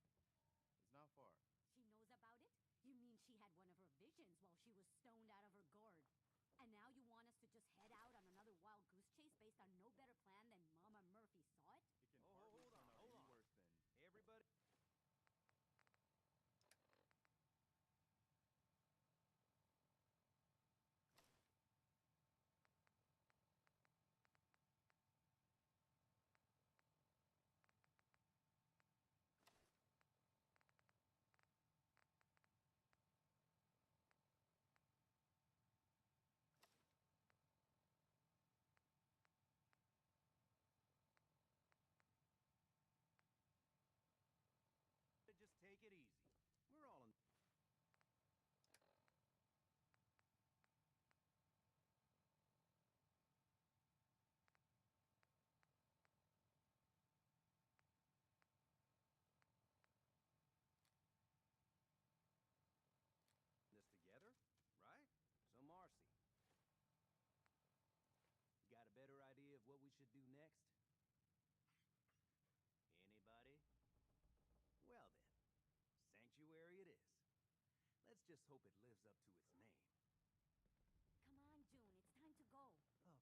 It's not far. She knows about it? You mean she had one of her visions while she was stoned out of her gourd? And now you want us to just head out on another wild goose chase based on no better plan than Mama Murphy saw it? It can Oh, hardly hold turn on, out hold any on. worse than... Everybody. Just take it easy. We're all in this together, right? So Marcy, you got a better idea of what we should do next? Anybody? Well then, Sanctuary it is. Let's just hope it lives up to its name. Come on, June, it's time to go. Oh, okay.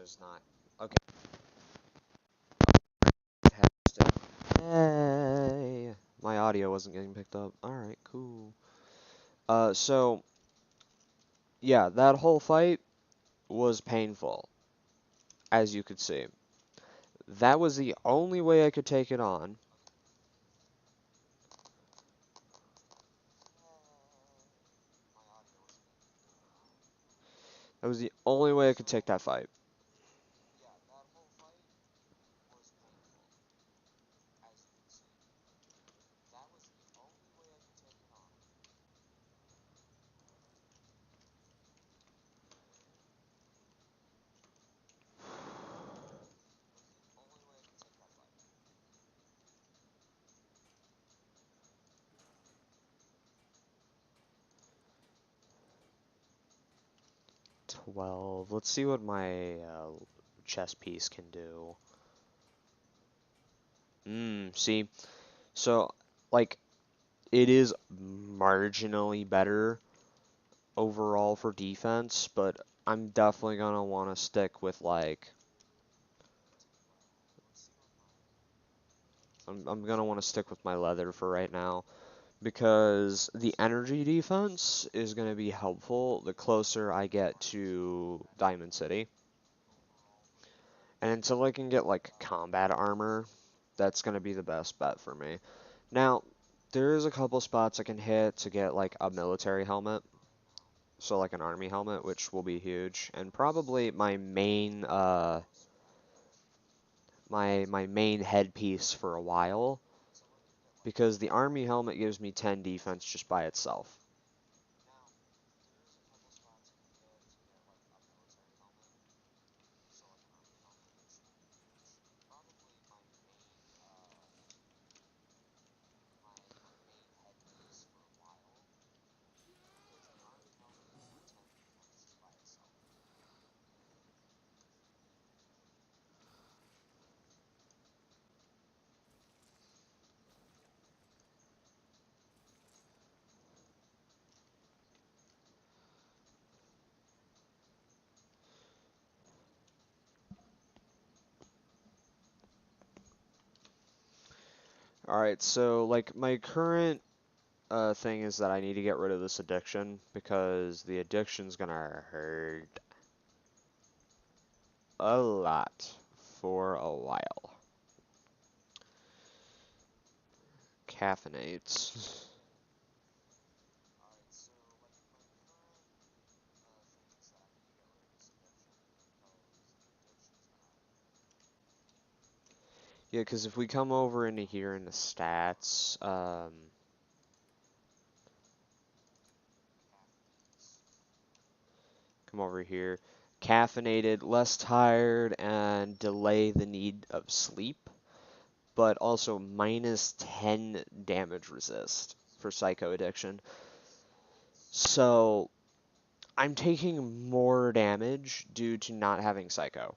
is not okay. Hey, my audio wasn't getting picked up. All right, cool. So yeah, that whole fight was painful, as you could see. That was the only way I could take it on. That was the only way I could take that fight. 12. Let's see what my chess piece can do. See, so like it is marginally better overall for defense, but I'm definitely gonna want to stick with like I'm gonna want to stick with my leather for right now because the energy defense is gonna be helpful the closer I get to Diamond City. And until I can get like combat armor, that's gonna be the best bet for me. Now, there's a couple spots I can hit to get like a military helmet. So like an army helmet, which will be huge, and probably my main my main headpiece for a while, because the army helmet gives me 10 defense just by itself. Alright, so like my current thing is that I need to get rid of this addiction because the addiction's gonna hurt a lot for a while. Caffeinates. Yeah, because if we come over into here in the stats, come over here, caffeinated, less tired, and delay the need of sleep, but also minus 10 damage resist for Psycho Addiction. So I'm taking more damage due to not having Psycho.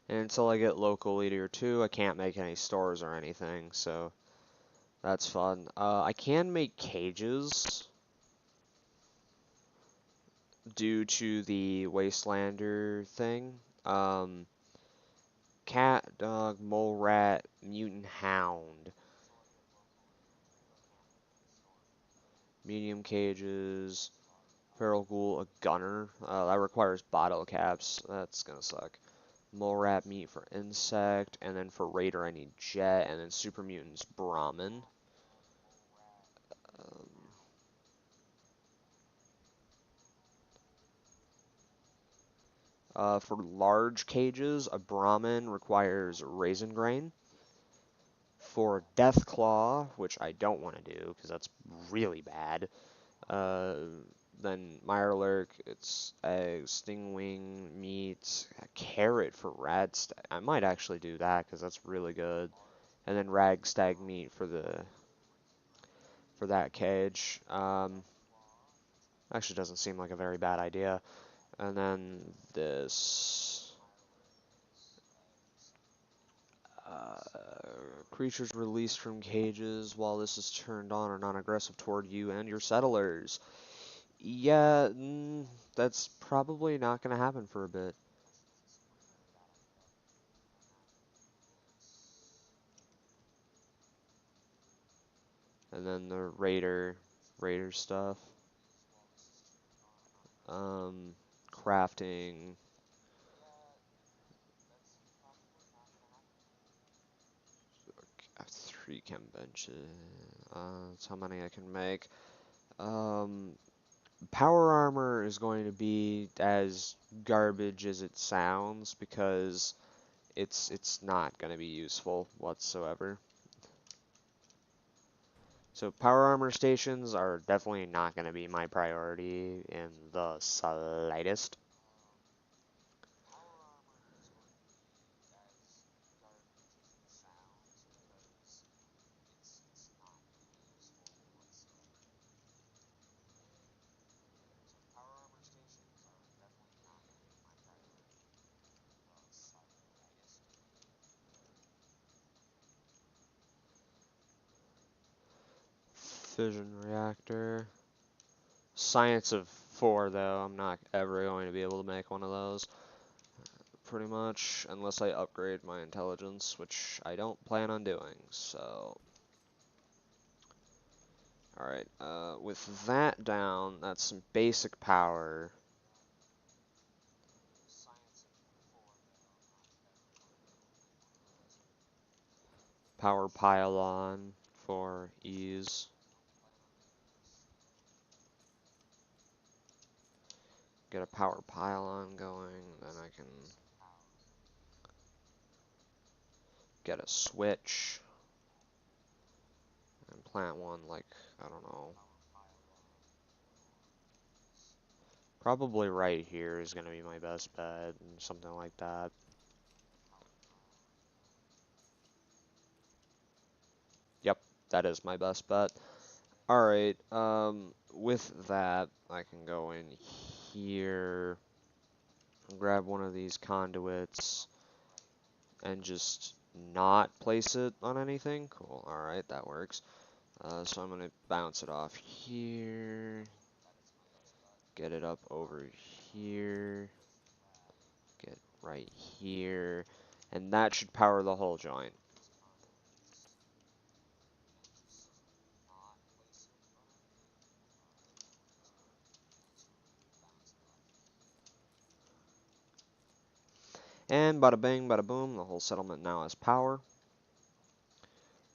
And until I get local leader 2, I can't make any stores or anything, so that's fun. I can make cages due to the Wastelander thing. Cat, dog, mole rat, mutant hound. Medium cages, feral ghoul, a gunner. That requires bottle caps. That's gonna suck. Mole rat meat for insect, and then for raider I need jet, and then super mutants Brahmin. Um, for large cages, a Brahmin requires raisin grain. For Deathclaw, which I don't want to do because that's really bad, uh, then Mirelurk, it's eggs, stingwing, meat, a carrot for Radstag. I might actually do that because that's really good. And then Ragstag meat for that cage. Actually doesn't seem like a very bad idea. And then this creatures released from cages while this is turned on are non-aggressive toward you and your settlers. Yeah, that's probably not going to happen for a bit. And then the raider stuff. Crafting. I have 3 chem benches. That's how many I can make. Power armor is going to be as garbage as it sounds because it's not going to be useful whatsoever. So power armor stations are definitely not going to be my priority in the slightest. Fission reactor. Science of 4 though, I'm not ever going to be able to make one of those. Pretty much, unless I upgrade my intelligence, which I don't plan on doing, so... Alright, with that down, that's some basic power. Power pylon for ease. Get a power pylon going, then I can get a switch and plant one like, I don't know. Probably right here is going to be my best bet, and something like that. Yep, that is my best bet. Alright, with that, I can go in here, grab one of these conduits, and just not place it on anything. Cool, alright, that works. So I'm going to bounce it off here, get it up over here, get right here, and that should power the whole joint. And bada bing, bada boom, the whole settlement now has power.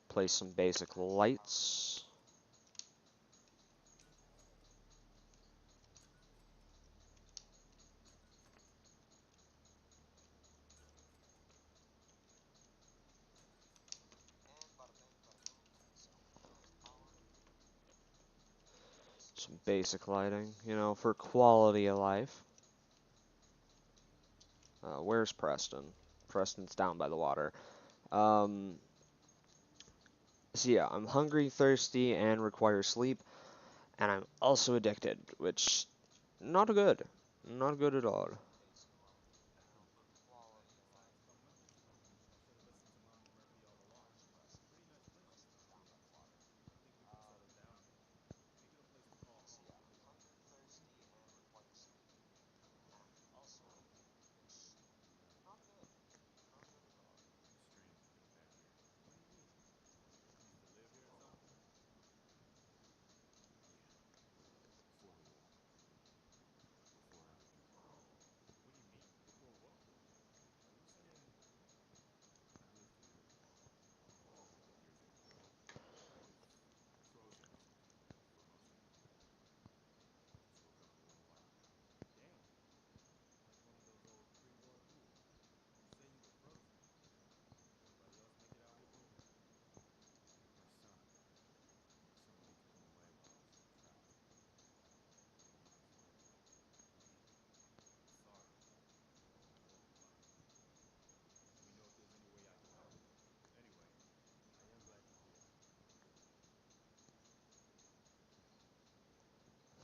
Place some basic lights. Some basic lighting, you know, for quality of life. Where's Preston? Preston's down by the water. So yeah, I'm hungry, thirsty, and require sleep. And I'm also addicted, which, not good. Not good at all.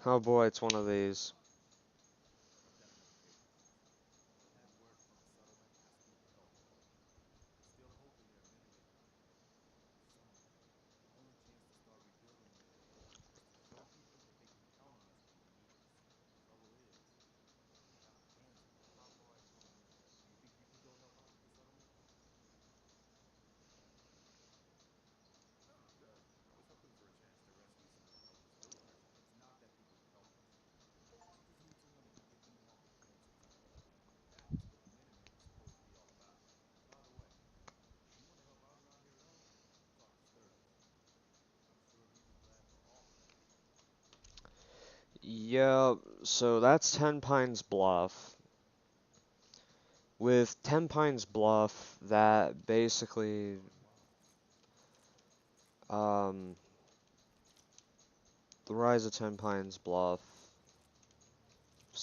Oh boy, it's one of these. I've had word from the settlement asking for help. They're still hoping their Menominee army will summon. Our only chance to start rebuilding there is to show people that they can count on us when they need us. Trouble is, we got our hands full. Do you think you could go help out with the settlement? Oh, good. I was hoping for a chance to rescue some of the helpless villagers. It's not that people are helpless. We just need someone who can get them off their defensive sometimes. That's what the Minutemen are supposed to be all about. By the way, if you want to help out around here at all, talk to Sturgis. I'm sure he'd be glad for all the help. Yeah, so that's Ten Pines Bluff. With Ten Pines Bluff, that basically, the Rise of Ten Pines Bluff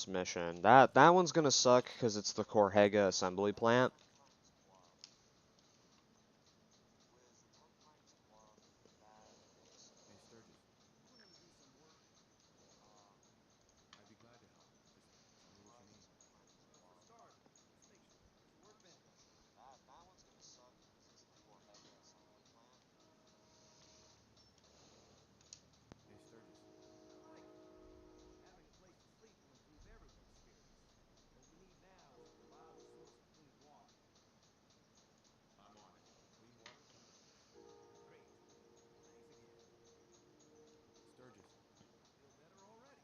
mission. That one's gonna suck because it's the Corhega assembly plant. Hey, Sturgis, You want him to do some work? I'd be glad to help. Just tell me what you need. Well, for starters, let's make sure there's a workbench up there. That one's gonna suck because it's the Corhega assembly plant. Hey, Sturgis, I like it. Having a place to sleep will improve everyone's spirits. What we need now is a reliable source of clean water. I'm on it. Clean water coming up next. Great. Thanks again. Sturgis, I feel better already.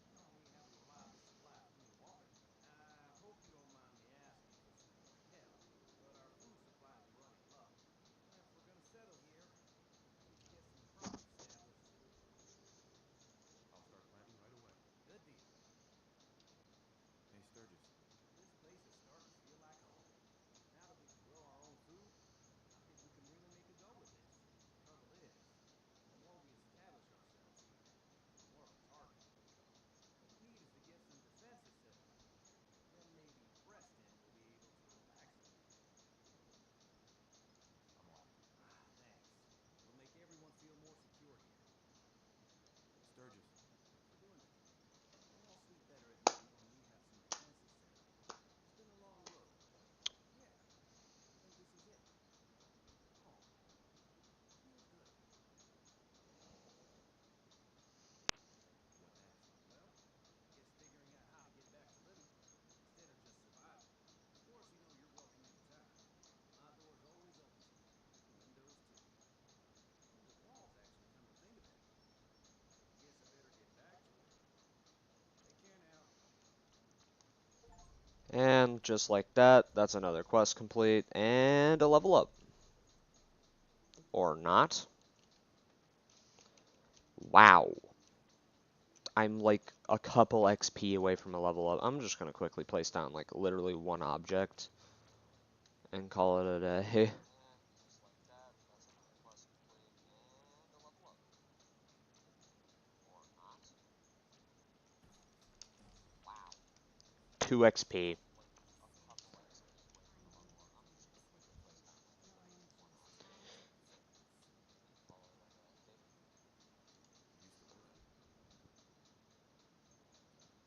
Now we have a reliable supply of clean water. I hope you don't mind me asking for some more help, but our food supplies are running low. If we're gonna settle here, we need to get some crops established. I'll start planting right away. Good deal. Hey, Sturgis, This place is starting to feel like home. Now that we can grow our own food, I think we can really make a go of this. Trouble is, the more we establish ourselves here, the more of a target we'll become. What we need is to get some defenses set up. Then maybe Preston will be able to relax a little. I'm on it. Ah, thanks. It'll make everyone feel more secure here. Sturgis, Thanks for doing that. We'll all sleep better at night when we have some defenses set up. It's been a long road, but yeah, I think this is it. Home. Feels good. what next? Well, I guess figuring out how to get back to living instead of just surviving. Of course, you know you're welcome anytime. My door's always open to you. The windows too. Oh, the walls actually, come to think of it. I guess I better get back to it. Take care now. And just like that, that's another quest complete and a level up. Or not. Wow. I'm like a couple XP away from a level up. I'm just gonna quickly place down like literally one object and call it a day. 2 XP. Used to work here. Just too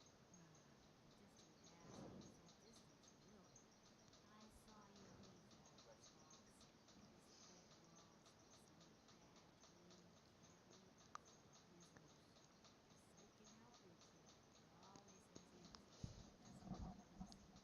vast and so distant from you. I saw you leave that Fox. Those brick walls, some cramped, gloomy cabin. Visitors. The site can help you, kid. It always has answers, doesn't it?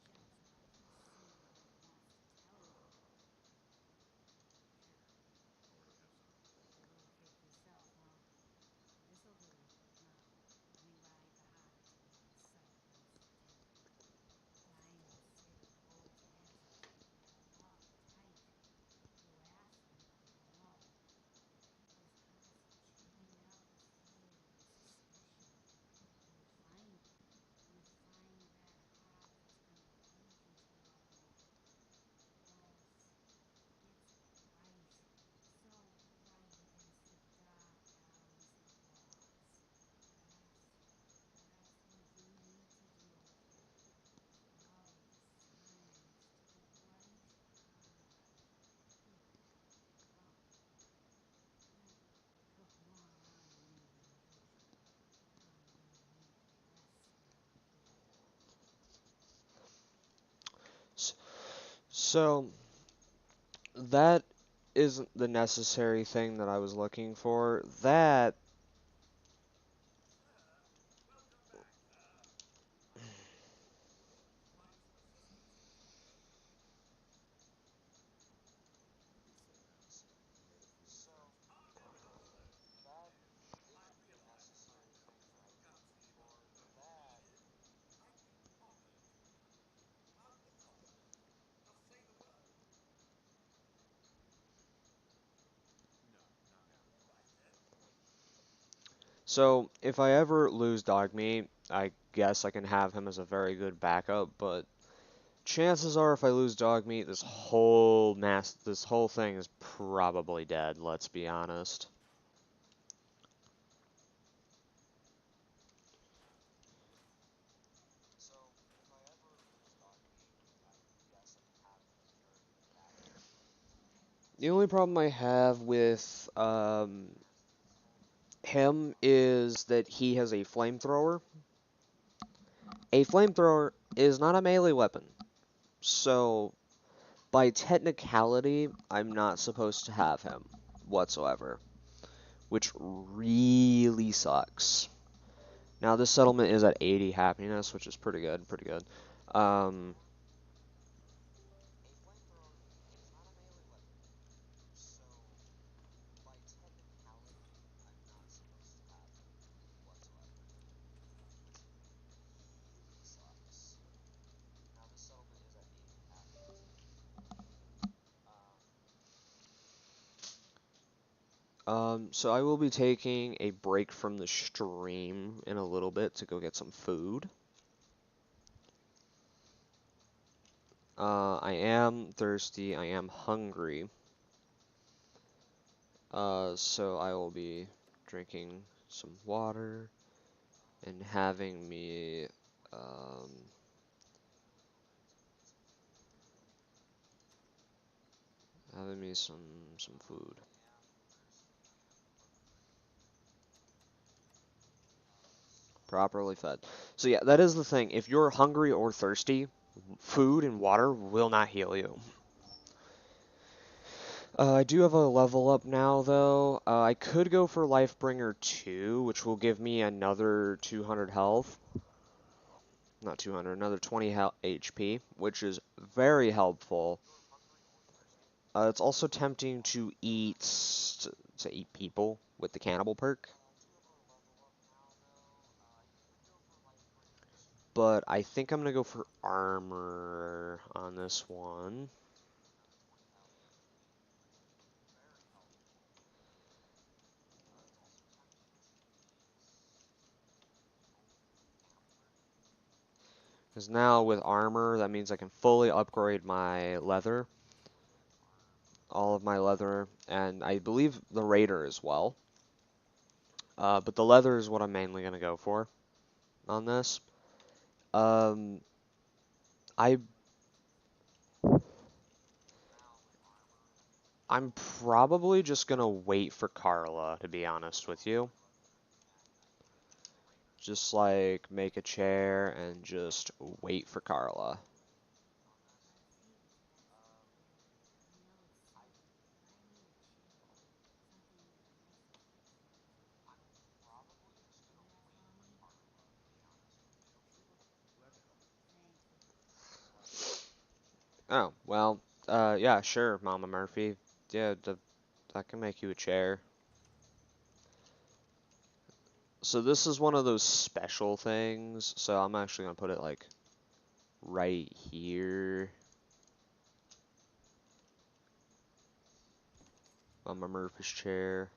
So, that isn't the necessary thing that I was looking for. That So, if I ever lose Dogmeat, I guess I can have him as a very good backup, but chances are if I lose Dogmeat, this whole thing is probably dead, let's be honest. The only problem I have with him is that he has a flamethrower. A flamethrower is not a melee weapon, so by technicality, I'm not supposed to have him whatsoever, which really sucks. Now this settlement is at 80 happiness, which is pretty good, pretty good. Um, so I will be taking a break from the stream in a little bit to go get some food. I am thirsty, I am hungry. So I will be drinking some water and um, having me some food. Properly fed. So yeah, that is the thing. If you're hungry or thirsty, food and water will not heal you. I do have a level up now, though. I could go for Lifebringer 2, which will give me another 200 health. Not 200, another 20 HP, which is very helpful. It's also tempting to eat people with the cannibal perk. But I think I'm gonna go for armor on this one. Because now with armor, that means I can fully upgrade my leather. All of my leather, and I believe the Raider as well. But the leather is what I'm mainly going to go for on this. Um, I I'm probably just going to wait for Carla, to be honest with you. Just like make a chair and just wait for Carla. Oh, well, yeah, sure, Mama Murphy. Yeah, that can make you a chair. So this is one of those special things, so I'm actually going to put it like right here. Mama Murphy's chair.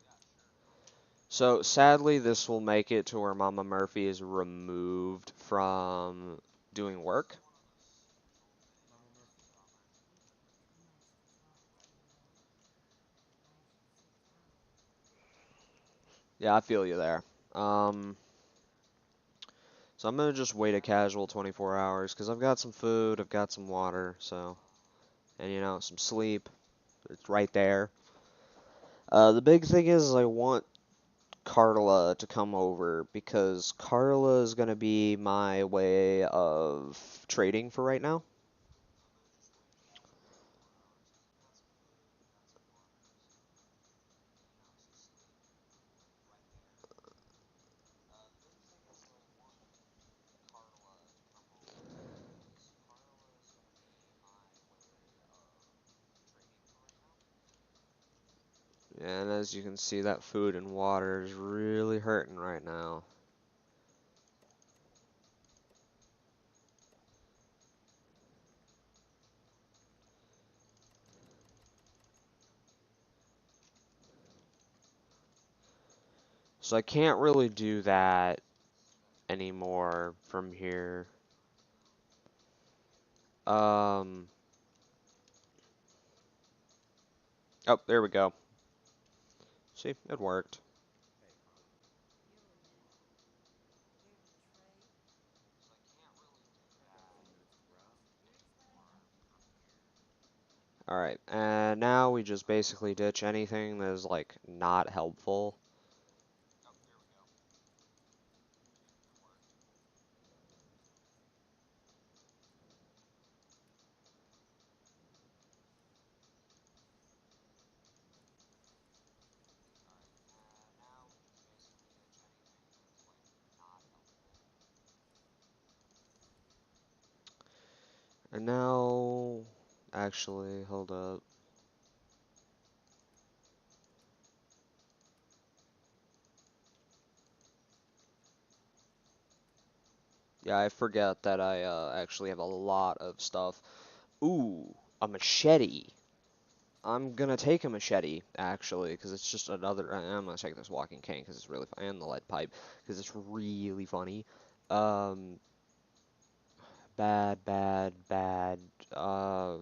So sadly, this will make it to where Mama Murphy is removed from doing work. Yeah, I feel you there. So I'm gonna just wait a casual 24 hours because I've got some food, I've got some water, so, and you know, some sleep. It's right there. The big thing is I want Carla to come over because Carla is gonna be my way of trading for right now. And as you can see, that food and water is really hurting right now. So I can't really do that anymore from here. Oh, there we go. See, it worked. Hey, Carla. Yo, man. Here to trade? I got a few minutes to browse. Alright, and now we just basically ditch anything that is, like, not helpful. And now, actually, hold up. Yeah, I forget that I actually have a lot of stuff. Ooh, a machete. I'm gonna take a machete, actually, because it's just another. I'm gonna take this walking cane because it's really fun, and the lead pipe because it's really funny. Um, bad, bad, bad. Uh,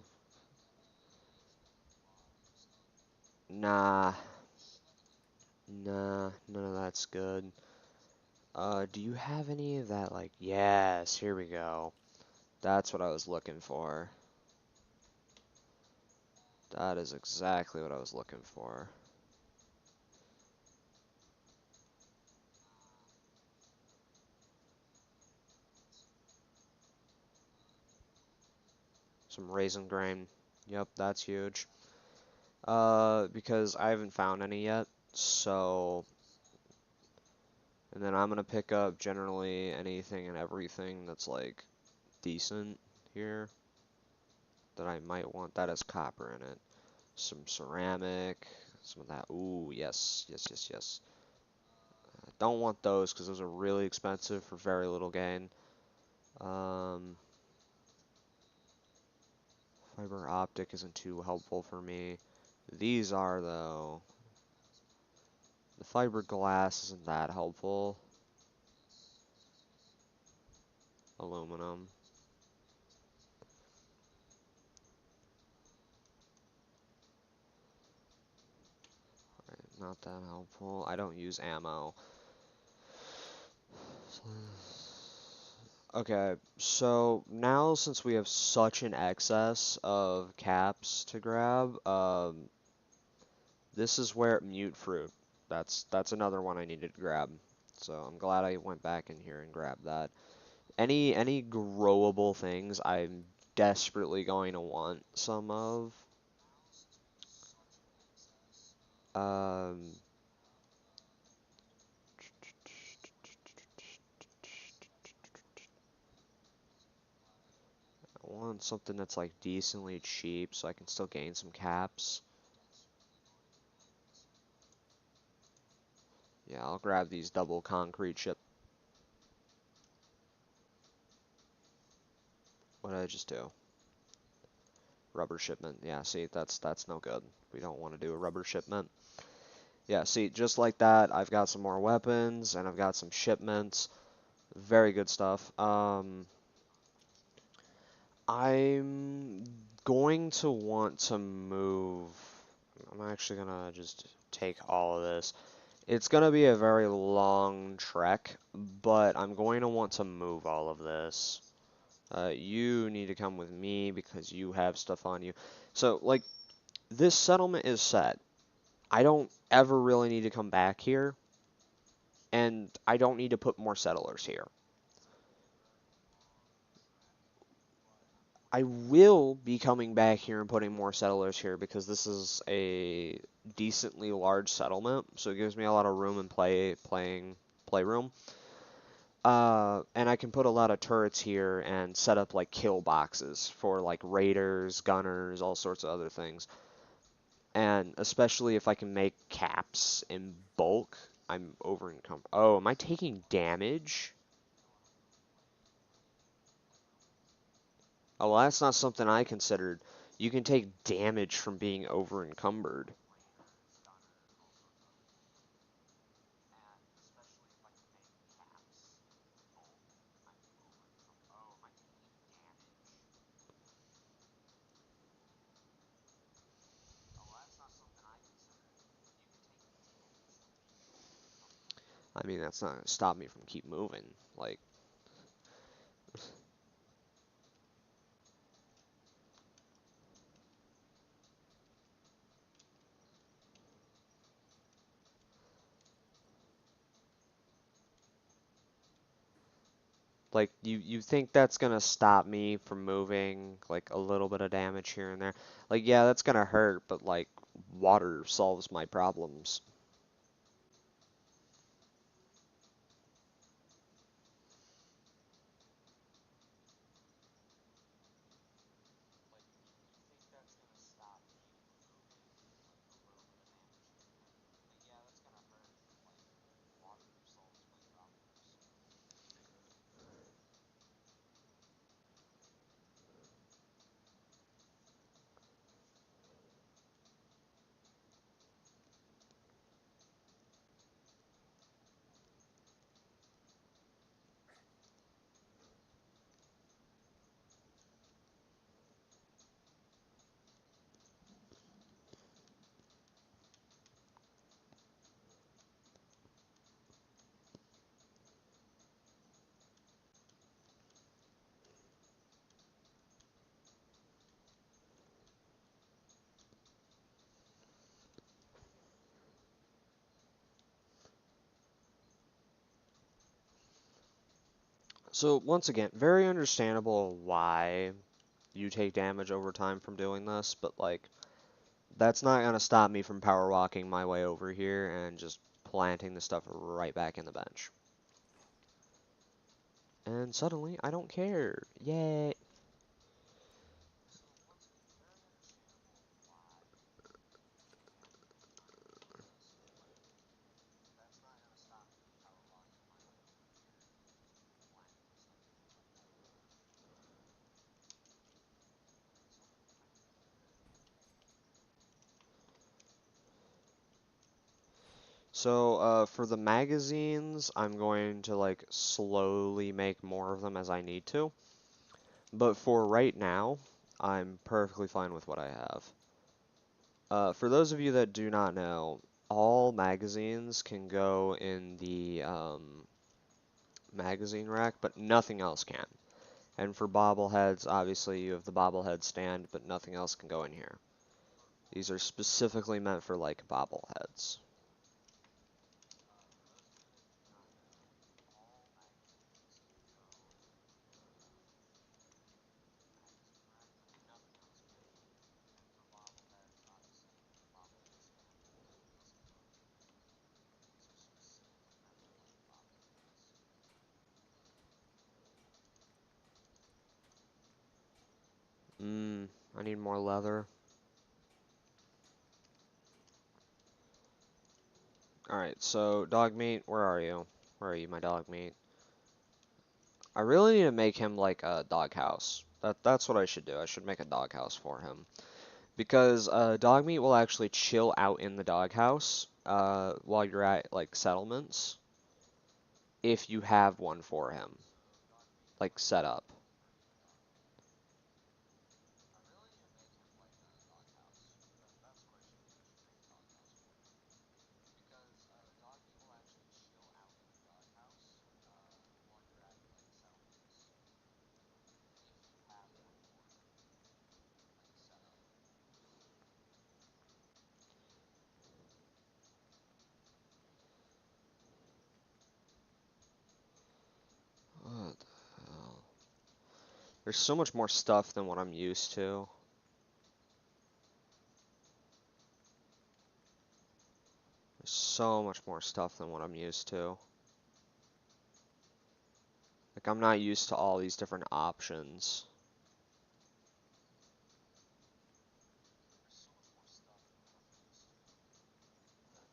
nah, nah, none of that's good. Do you have any of that? Like, yes, here we go. That's what I was looking for. That is exactly what I was looking for. Some raisin grain. Yep, that's huge. Because I haven't found any yet, so... And then I'm gonna pick up generally anything and everything that's, like, decent here that I might want. That has copper in it. Some ceramic, some of that. Ooh, yes, yes, yes, yes. Don't want those because those are really expensive for very little gain. Fiber optic isn't too helpful for me. These are, though. The fiberglass isn't that helpful. Aluminum. Not that helpful. I don't use ammo. Okay, so now since we have such an excess of caps to grab, this is where mute fruit. That's another one I needed to grab. So I'm glad I went back in here and grabbed that. Any growable things I'm desperately going to want some of. Um, I want something that's like decently cheap so I can still gain some caps. Yeah, I'll grab these double concrete ship. What did I just do? Rubber shipment. Yeah, see, that's no good. We don't want to do a rubber shipment. Yeah, see, just like that, I've got some more weapons, and I've got some shipments. Very good stuff. I'm going to want to move. I'm actually gonna just take all of this. It's gonna be a very long trek, but I'm going to want to move all of this. You need to come with me because you have stuff on you. So, like, this settlement is set. I don't ever really need to come back here, and I don't need to put more settlers here. I will be coming back here and putting more settlers here because this is a decently large settlement, so it gives me a lot of room and playroom. And I can put a lot of turrets here and set up like kill boxes for like raiders, gunners, all sorts of other things. And especially if I can make caps in bulk, I'm over encumbered. Oh, am I taking damage? Oh, well, that's not something I considered. You can take damage from being over encumbered. I mean, that's not gonna stop me from keep moving. Like, you think that's gonna stop me from moving like a little bit of damage here and there? Like, yeah, that's gonna hurt, but like, water solves my problems. So once again, very understandable why you take damage over time from doing this, but like, that's not gonna stop me from power walking my way over here and just planting the stuff right back in the bench. And suddenly, I don't care. Yay! So, for the magazines, I'm going to like slowly make more of them as I need to. But for right now, I'm perfectly fine with what I have. For those of you that do not know, all magazines can go in the magazine rack, but nothing else can. And for bobbleheads, obviously you have the bobblehead stand, but nothing else can go in here. These are specifically meant for like bobbleheads. I need more leather. Alright, so dog meat, where are you? Where are you, my dog meat? I really need to make him like a doghouse. That's what I should do. I should make a doghouse for him. Because dog meat will actually chill out in the doghouse while you're at like settlements if you have one for him, like set up. What the hell? There's so much more stuff than what I'm used to. There's so much more stuff than what I'm used to. Like, I'm not used to all these different options.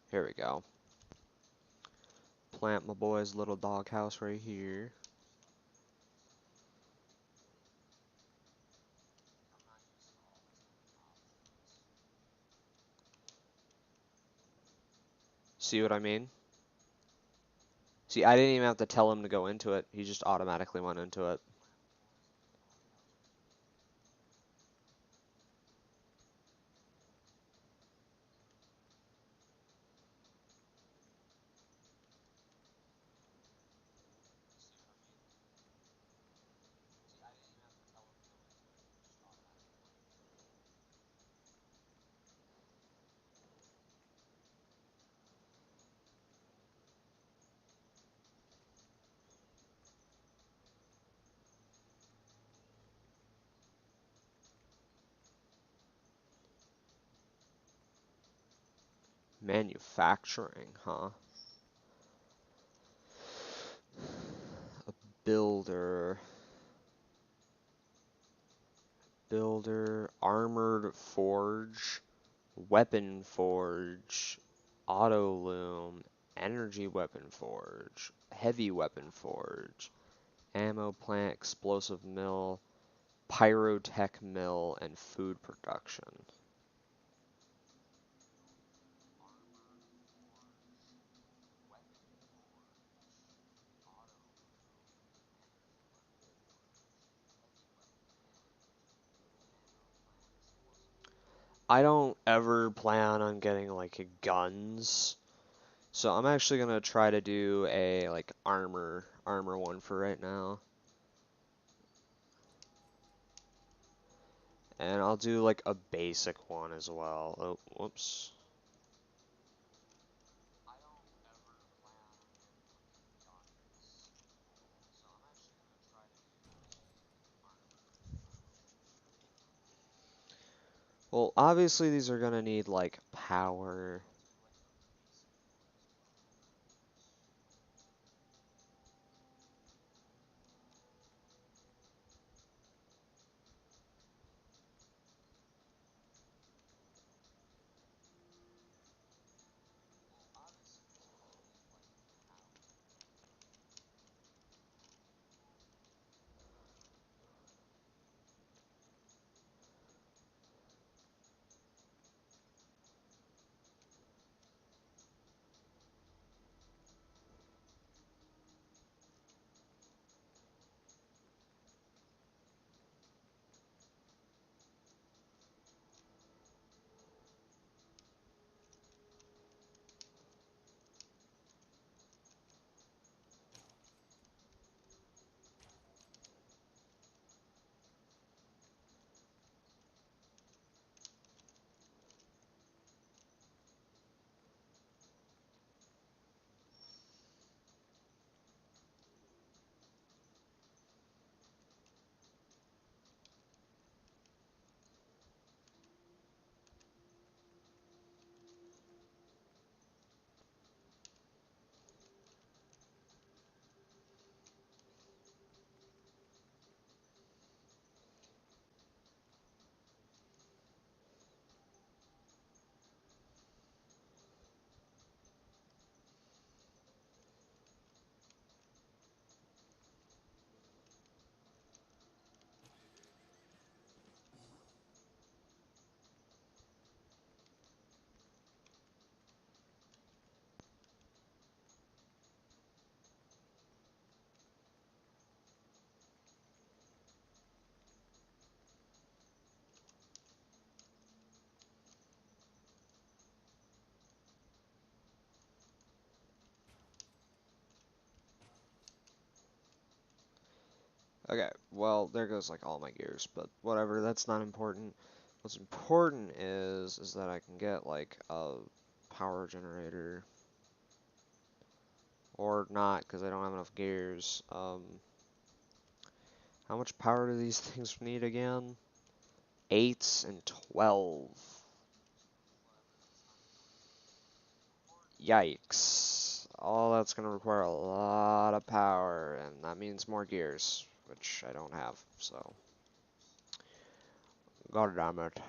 Here we go. Plant my boy's little doghouse right here. See what I mean? See, I didn't even have to tell him to go into it. He just automatically went into it. Manufacturing, huh? A builder. Builder, armored forge, weapon forge, auto loom, energy weapon forge, heavy weapon forge, ammo plant, explosive mill, pyrotech mill, and food production. I don't ever plan on getting like guns, so I'm actually gonna try to do a like armor one for right now. And I'll do like a basic one as well. Oh, whoops. Well, obviously these are gonna need like power. Okay, well, there goes like all my gears, but whatever, that's not important. What's important is that I can get like a power generator. Or not, because I don't have enough gears. How much power do these things need again? 8 and 12. Yikes. All that's going to require a lot of power, and that means more gears, which I don't have, so. God damn it. Look alive.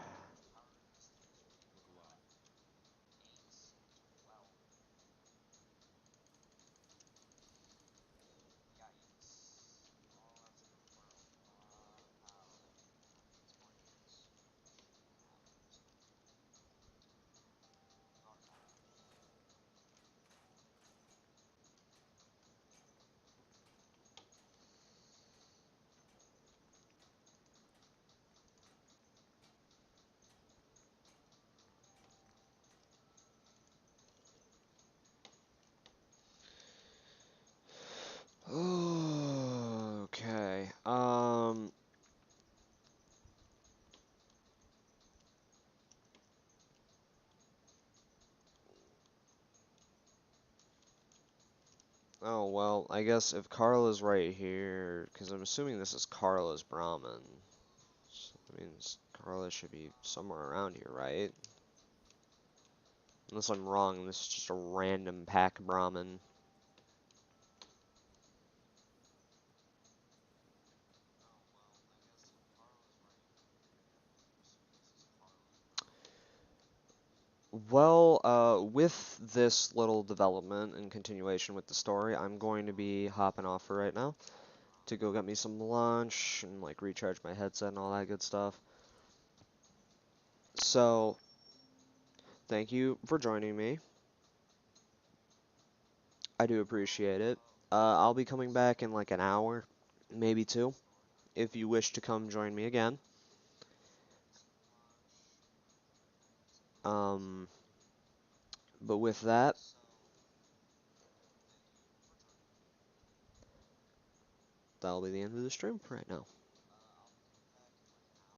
Oh, well, I guess if Carla's right here, because I'm assuming this is Carla's Brahmin. So that means Carla should be somewhere around here, right? Unless I'm wrong, this is just a random pack Brahmin. Well, with this little development and continuation with the story, I'm going to be hopping off for right now to go get me some lunch and like recharge my headset and all that good stuff. So, thank you for joining me. I do appreciate it. I'll be coming back in like an hour, maybe two, if you wish to come join me again. Um, but with that, that'll be the end of the stream for right now.